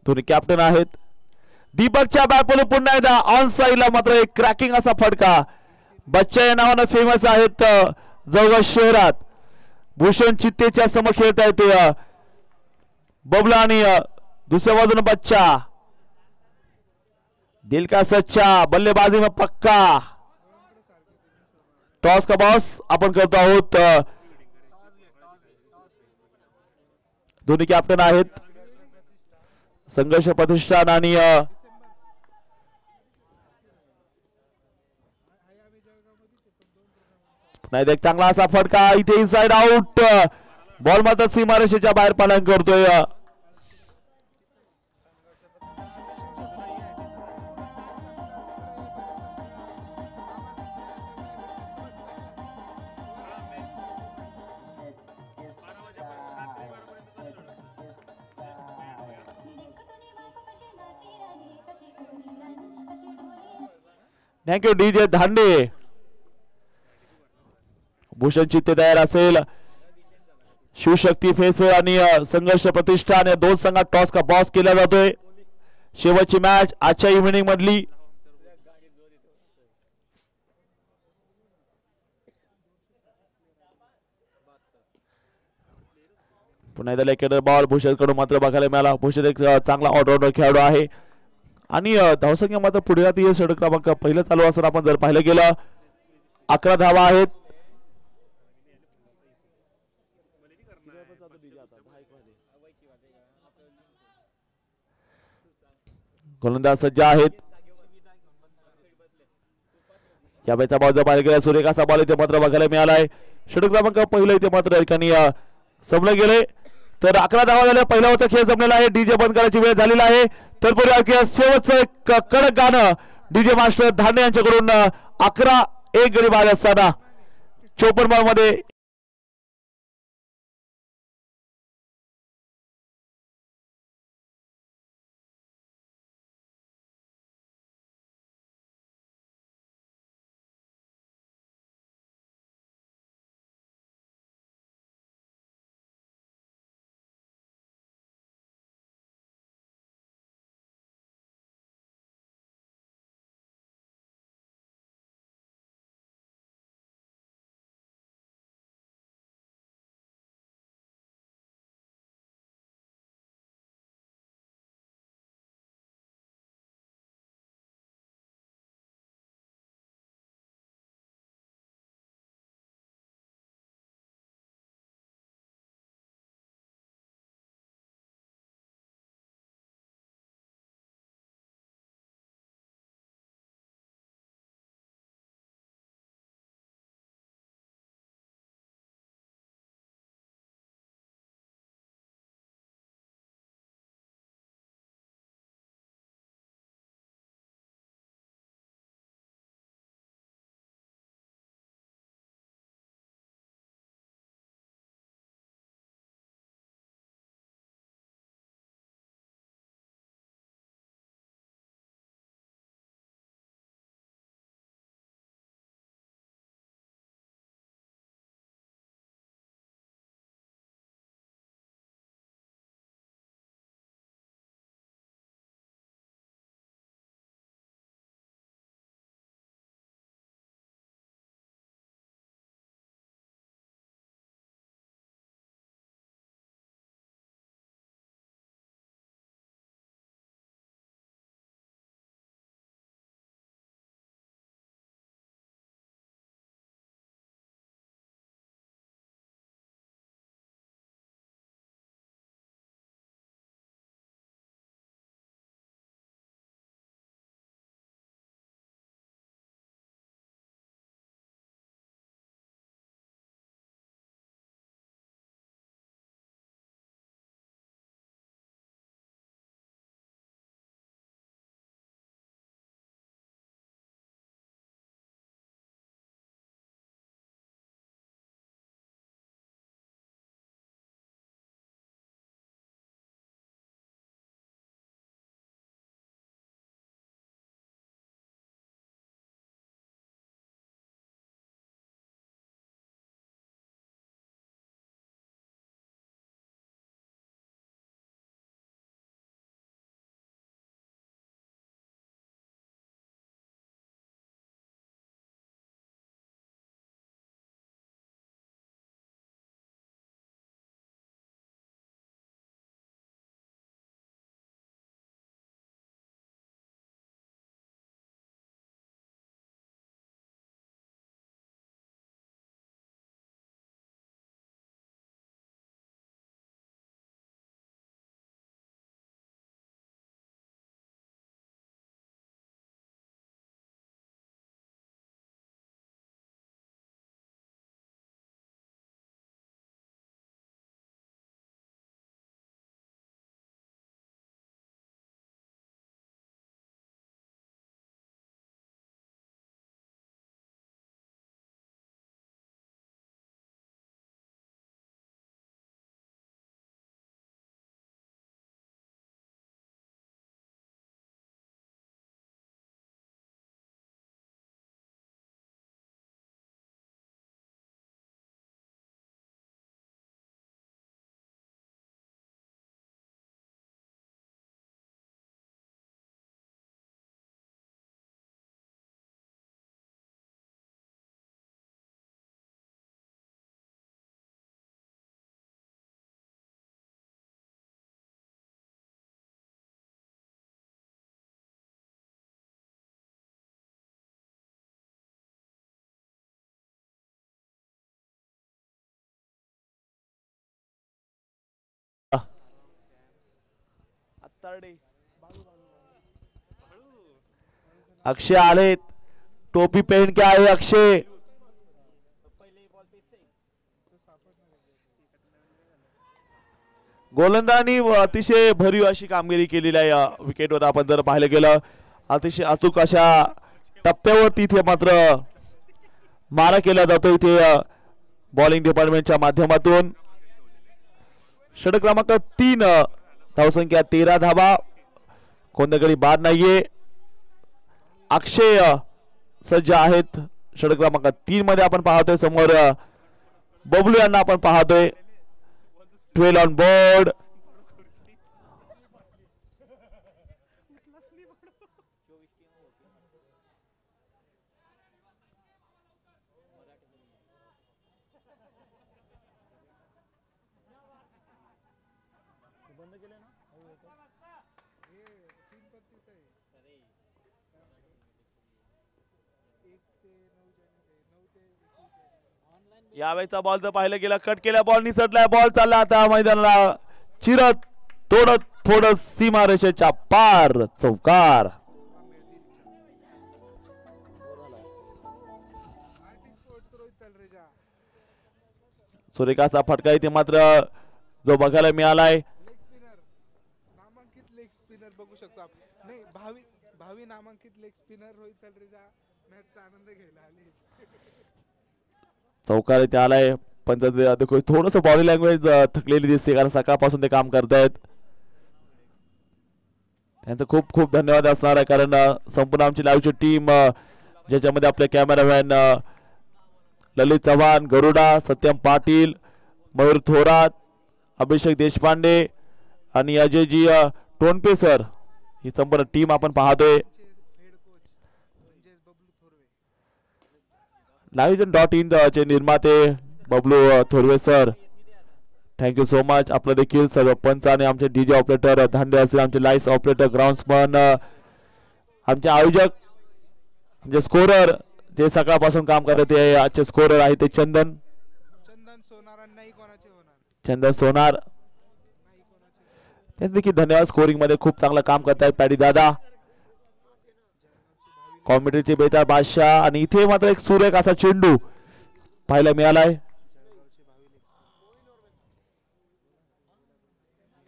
दोन्ही कॅप्टन आहेत. दीपकच्या बॅटबॉल पुन्हा एकदा ऑन साईडला मात्र एक क्रॅकिंग असा फटका. बच्चा या नावानं फेमस आहेत जळगाव शहरात. भूषण चित्तेच्या समोर खेळत आहेत ते बबला आणि दुसऱ्या बाजूने बच्चा. दिल का सच्चा, बल्लेबाजी में पक्का. टॉस का बॉस आपण करतो आहोत. दोन्ही कॅप्टन आहेत संघर्ष प्रतिष्ठान आणि नाही एक चांगला असा फटका इथे इनसाइड आउट. बॉल मात्र सीमारेषेच्या बाहेर पालन करतोय. Thank you DJ Dhande. भूषण चित्ते तयार असेल. शिवशक्ती फेसवेल आणि संघर्ष प्रतिष्ठान या दोन संघात टॉस का बॉस केला जातोय. शेवटची मॅच आजच्या इव्हिनिंग मधली. पुन्हा एकदा लेकर बॉल भूषण कडून मात्र बघायला मिळाला. भूषण एक चांगला ऑलराऊंडर खेळाडू आहे आणि धावसंख्या मात्र पुढे जाते. षटक क्रमांक पहिलं चालू असताना आपण जर पाहिलं गेलं 11 धावा आहेत. गोलंदाज सज्ज आहेत. या बॅचा बॉल जर पाहिलं गेला सूर्यकांत असा बॉल इथे मात्र बघायला मिळालाय. षटक क्रमांक पहिलं इथे मात्र एकाने संपलं गेले. तर 11 धावा झाल्या. पहिला होता खेळ संपलेला आहे. डीजे बंद करायची वेळ झालेला आहे. तर पुढे शेवटचं एक कडक गाणं डीजे मास्टर धांडे यांच्याकडून 11-1 गडी बाद असताना 54 बॉल मध्ये अक्षय आले, टोपी पहन के आए अक्षय. गोलंदाजांनी अतिशय भरीव अशी कामगिरी केलेली आहे. विकेटवर आपण जर पाहिलं गेलं अतिशय अचूक अशा टप्प्यावरती इथे मात्र मारा केला जातो इथे बॉलिंग डिपार्टमेंटच्या माध्यमातून. षटक क्रमांक 3, धावसंख्या 13 धावा, कोणत्याकडे बाद नाहीये. अक्षय सज्ज आहेत. षटक क्रमांक 3 मध्ये आपण पाहतोय समोर बबलू यांना आपण पाहतोय. 12 ऑन बोर्ड. यावेळेचा बॉल जर पाहिलं गेलं कट केल्या बॉल निसटलाय. बॉल चालला आता मैदानाला चिरत तोडत थोडं सीमारेषेच्या पार. चौकार. सुरेखाचा फटका इथे मात्र जो बघायला मिळालाय. नामांकित लेग स्पिनर बघू शकतो आपण. नाही, भावी नामांकित लेग स्पिनर रोहित तलरेजा मॅचचा आनंद घ्यायला आले. चौकार इथे आलाय. पण देखो थोडस बॉडी लँग्वेज थकलेली दिसते कारण सकाळपासून ते काम करतायत. त्यांचं खूप खूप धन्यवाद असणार आहे कारण संपूर्ण आमची लाईव्हची टीम ज्याच्यामध्ये आपले कॅमेरामॅन ललित चव्हाण, गरुडा, सत्यम पाटील, मयूर थोरात, अभिषेक देशपांडे आणि अजयजी टोनपे सर, ही संपूर्ण टीम आपण पाहतोय. LiveVision.in चे निर्माते Bablu Thorave sir, thank you so much. आपलं देखील सर्व पंच आणि आमचे डीजे ऑपरेटर धांडे असतील, आमचे लाईट्स ऑपरेटर, ग्राउंड्समन, आमचे आयोजक, आमचे स्कोरर जे सकाळपासून काम करत आहे. आजचे स्कोरर आहे ते चंदन सोनार. त्यांचे देखील धन्यवाद. स्कोरिंग मध्ये खूप चांगलं काम करतायत पॅडी दादा. कॉमेंट्रीचे बेताळ बादशाह. आणि इथे मात्र एक सुरेख असा चेंडू पाहायला मिळालाय.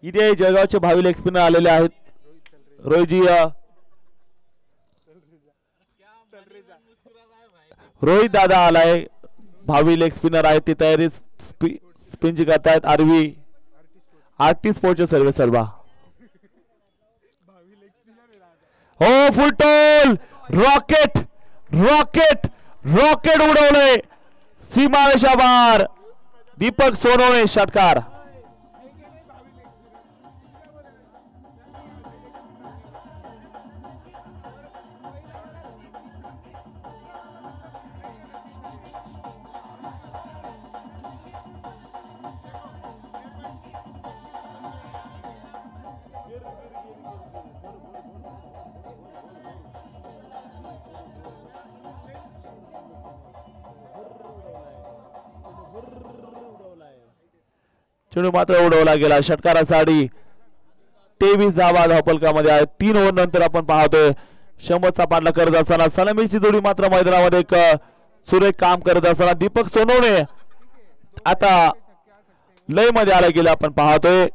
इथे जळगावचे भावी लेग स्पिनर आलेले आहेत. रोहितजी रोहित दादा आलाय. भावी लेग स्पिनर आहेत ते तयारी स्पिन करतायत. आर्टिस्ट स्पोर्टचे सर्वे सर्वा. हो फुल टोल. रॉकेट रॉकेट रॉकेट उडवले सीमारेषा बार. दीपक सोनवणे षटकार. चेंडू मात्र उडवला गेला. षटकारासाठी 23 धावा धावफलकामध्ये आहेत. 3 ओव्हर नंतर आपण पाहतोय 100चा पाठला करत असताना सलामीची जोडी मात्र मैदानामध्ये एक सुरेख काम करत असताना दीपक सोनवणे आता लय मध्ये आला गेला आपण पाहतोय.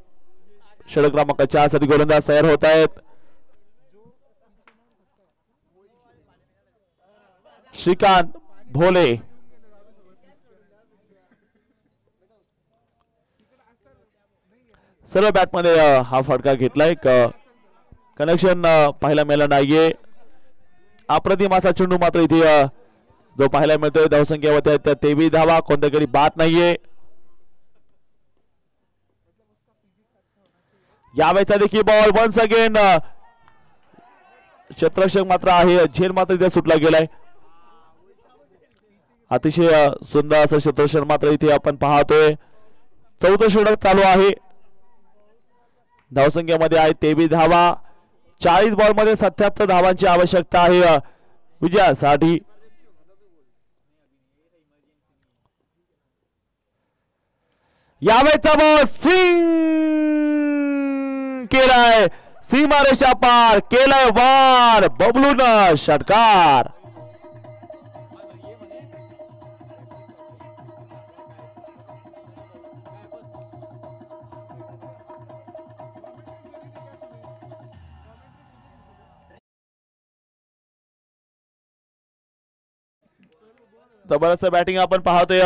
षटक क्रमांक 4 साठी गोलंदाज तयार होत आहेत. श्रीकांत भोले. सर्व बॅट मध्ये हा फटका घेतलाय. कनेक्शन पाहायला मिळालं नाहीये. अप्रतिम असा चेंडू मात्र इथे जो पाहायला मिळतोय. धावसंख्येवरती आहेत 23 धावा, कोणत्याकडे बाद नाहीये. यावेळेचा देखील बॉल वन्स अगेन क्षेत्ररक्षक मात्र आहे. झेल मात्र इथे सुटला गेलाय. अतिशय सुंदर असं क्षेत्ररक्षण मात्र इथे आपण पाहतोय. 14 षटक चालू आहे. धावसंख्येमध्ये आहे 23 धावा. 40 बॉल मध्ये 77 धावांची आवश्यकता आहे विजयासाठी. यावेळेचा बॉल स्विंग केलाय सीमारेषा पार केलाय वार बबलून षटकार. जबरदस्त बॅटिंग आपण पाहतोय.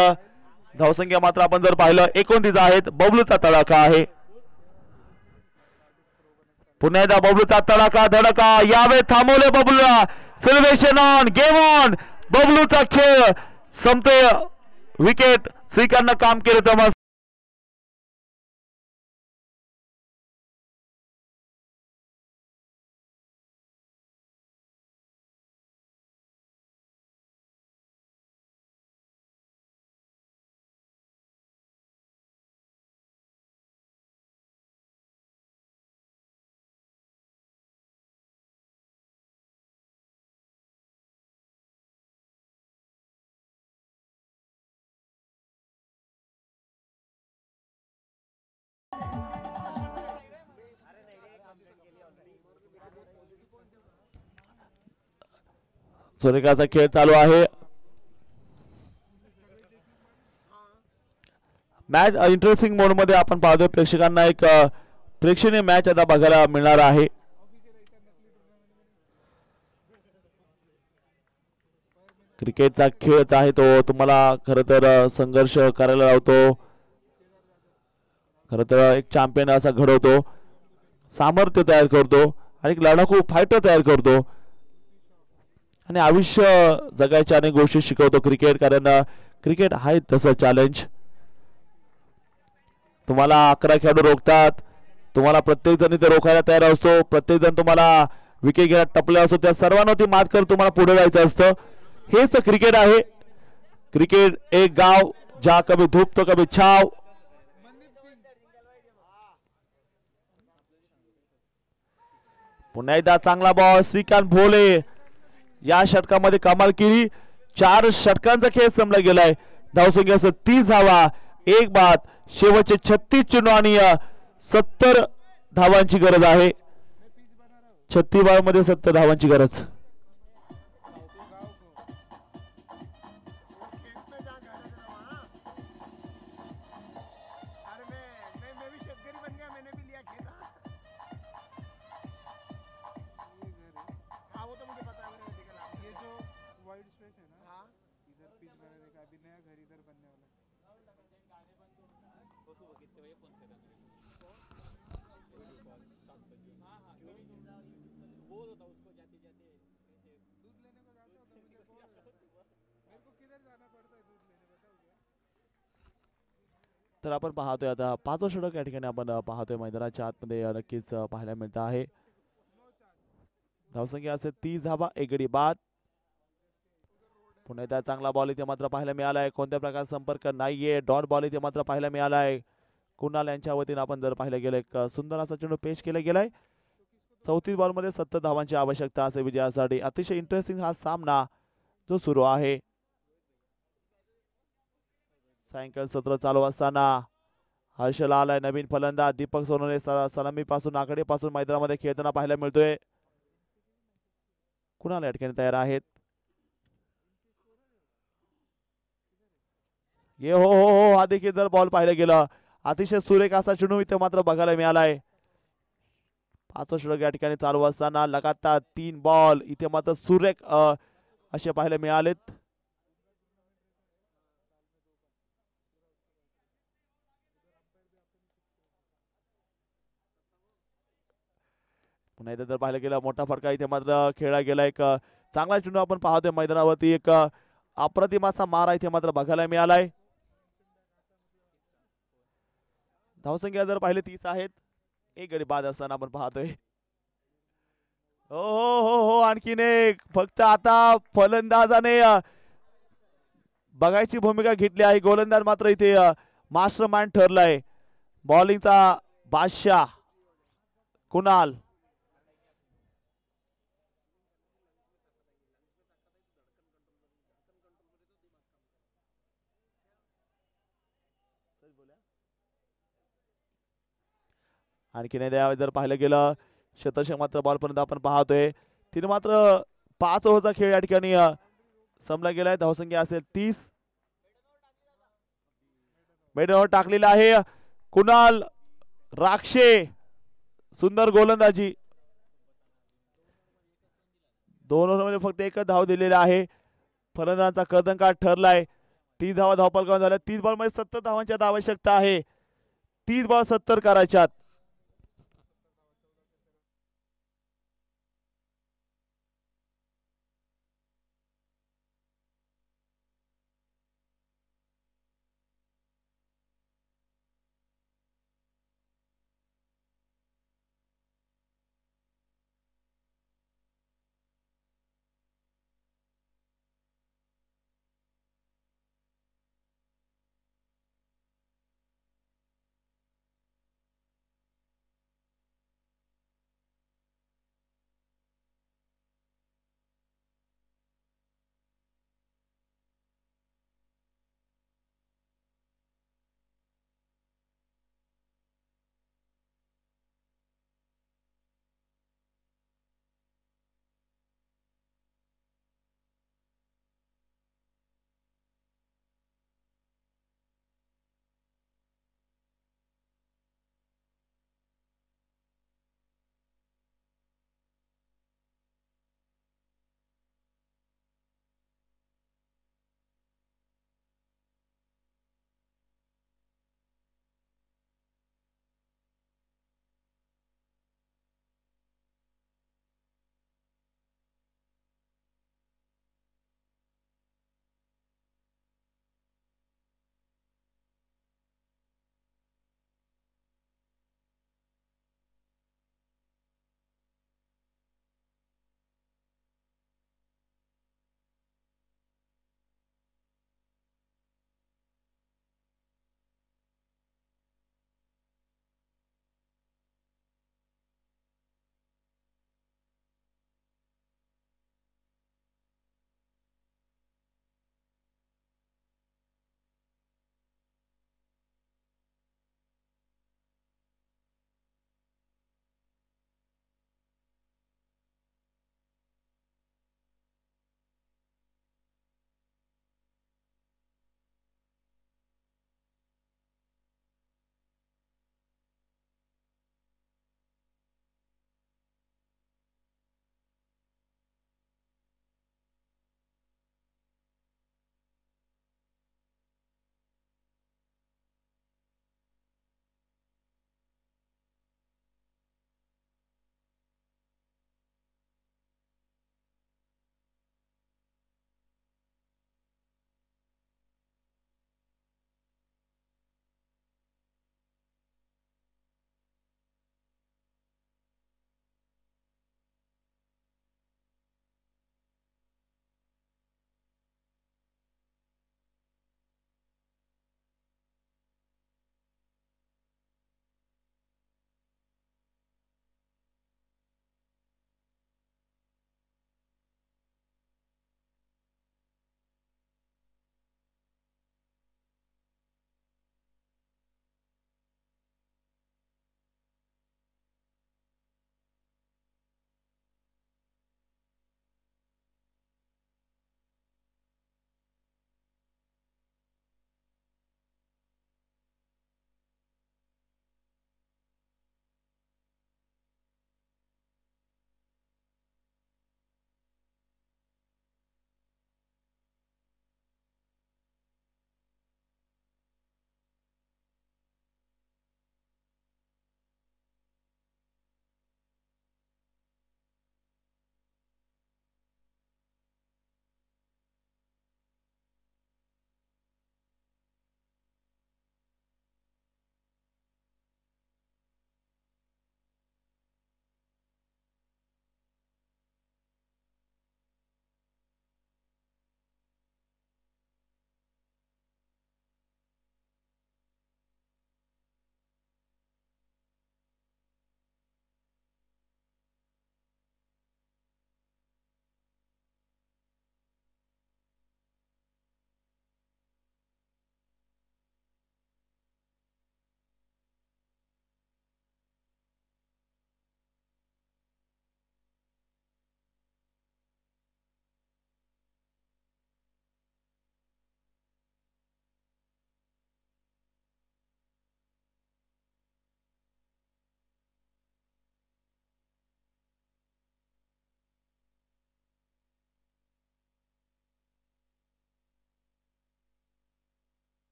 धावसंख्या मात्र आपण जर पाहिलं 29 आहेत. बबलूचा तडाखा आहे. पुन्हा एकदा बबलूचा तडाखा धडका यावे थांबवले बबलूला. Celebration on game on. बबलूचा खेळ संपतोय. विकेट श्रीकांतनं काम केलं तर सुरेखाचा खेळ चालू आहे. मॅच इंटरेस्टिंग मोड मध्ये आपण पाहतोय. प्रेक्षकांना एक प्रेक्षणीय मॅच आता बघायला मिळणार आहे. क्रिकेटचा खेळ आहे तो तुम्हाला खरं तर संघर्ष करायला लावतो. खरं तर एक चॅम्पियन असा घडवतो, सामर्थ्य तयार करतो आणि एक लढाकू फायटर तयार करतो आणि आयुष्य जगायच्या अनेक गोष्टी शिकवतो क्रिकेट. कारण क्रिकेट आहे तसं चॅलेंज. तुम्हाला 11 खेळाडू रोखतात. तुम्हाला प्रत्येक जण इथे रोखायला तयार असतो. प्रत्येक जण तुम्हाला विकेट घ्यायला टपले असतो. त्या सर्वांवरती मात कर तुम्हाला पुढे जायचं असतं. हेच क्रिकेट आहे. क्रिकेट एक गाव जहा कभी धूप तो कभी छाव. पुन्हा एकदा चांगला बॉल. श्रीकांत भोले या षटकामध्ये कमाल केली. 4 षटकांचा खेळ संपला गेलाय. धावसंख्या 30 धावा, 1 बाद. शेवटचे 36 चेंडू आणि 70 धावांची गरज आहे. 36 बॉल मध्ये 70 धावांची गरज. तर आपण पाहतोय आता 5 षटक या ठिकाणी आपण पाहतोय. मैदानाच्या आतमध्ये नक्कीच पाहायला मिळत आहे. धावसंख्या असे 30 धावा, 1 गडी बाद. पुन्हा एकदा चांगला बॉल इथे मात्र पाहायला मिळालाय. कोणत्या प्रकारचा संपर्क नाहीये. डॉट बॉल इथे मात्र पाहायला मिळालाय. कुणाल यांच्या वतीने आपण जर पाहिलं गेलं एक सुंदर असा चेंडू पेश केला गेलाय. 34 बॉल मध्ये 70 धावांची आवश्यकता असे विजयासाठी. अतिशय इंटरेस्टिंग हा सामना जो सुरू आहे. सायंकाळ सत्र चालू असताना हर्षल आलाय नवीन फलंदाज. दीपक सोनवणे सलामी पासून आकडे पासून मैदानामध्ये खेळताना पाहायला मिळतोय. कुणाल या ठिकाणी तयार आहेत. ये हो हो हो हा देखील जर बॉल पाहिलं गेलं अतिशय सुरेख असा चेंडू इथे मात्र बघायला मिळालाय. 5 षटक या ठिकाणी चालू असताना लगातार 3 बॉल इथे मात्र सुरेख असे पाहायला मिळालेत. पुन्हा इथे जर पाहिलं गेलं मोठा फटका इथे मात्र खेळला गेला. एक चांगला चेंडू आपण पाहतोय मैदानावरती. एक अप्रतिम असा मारा इथे मात्र बघायला मिळालाय. धावसंख्या जर पाहिले 30 आहेत, 1 गडी बाद असताना आपण पाहतोय. हो हो हो हो आणखीन एक. फक्त आता फलंदाजाने बघायची भूमिका घेतली आहे. गोलंदाज मात्र इथे मास्टर माइंड ठरलाय. बॉलिंगचा बादशाह कुणाल. आणखीन जर पाहिलं गेलं शतशः मात्र बॉलपर्यंत आपण पाहतोय. तिने मात्र 5 ओव्हरचा खेळ या ठिकाणी संपला गेलाय. धावसंख्या असेल 30. मेडनवर टाकलेला आहे कुणाल राक्षे. सुंदर गोलंदाजी. 2 ओव्हरमध्ये फक्त एकच धाव दिलेला आहे. फलंदाजांचा कर्दनकाळ ठरलाय. 30 धावा धावफलकावर झाल्या. 30 बॉलमध्ये 70 धावांची आवश्यकता आहे. 30 बॉल 70 करायच्यात.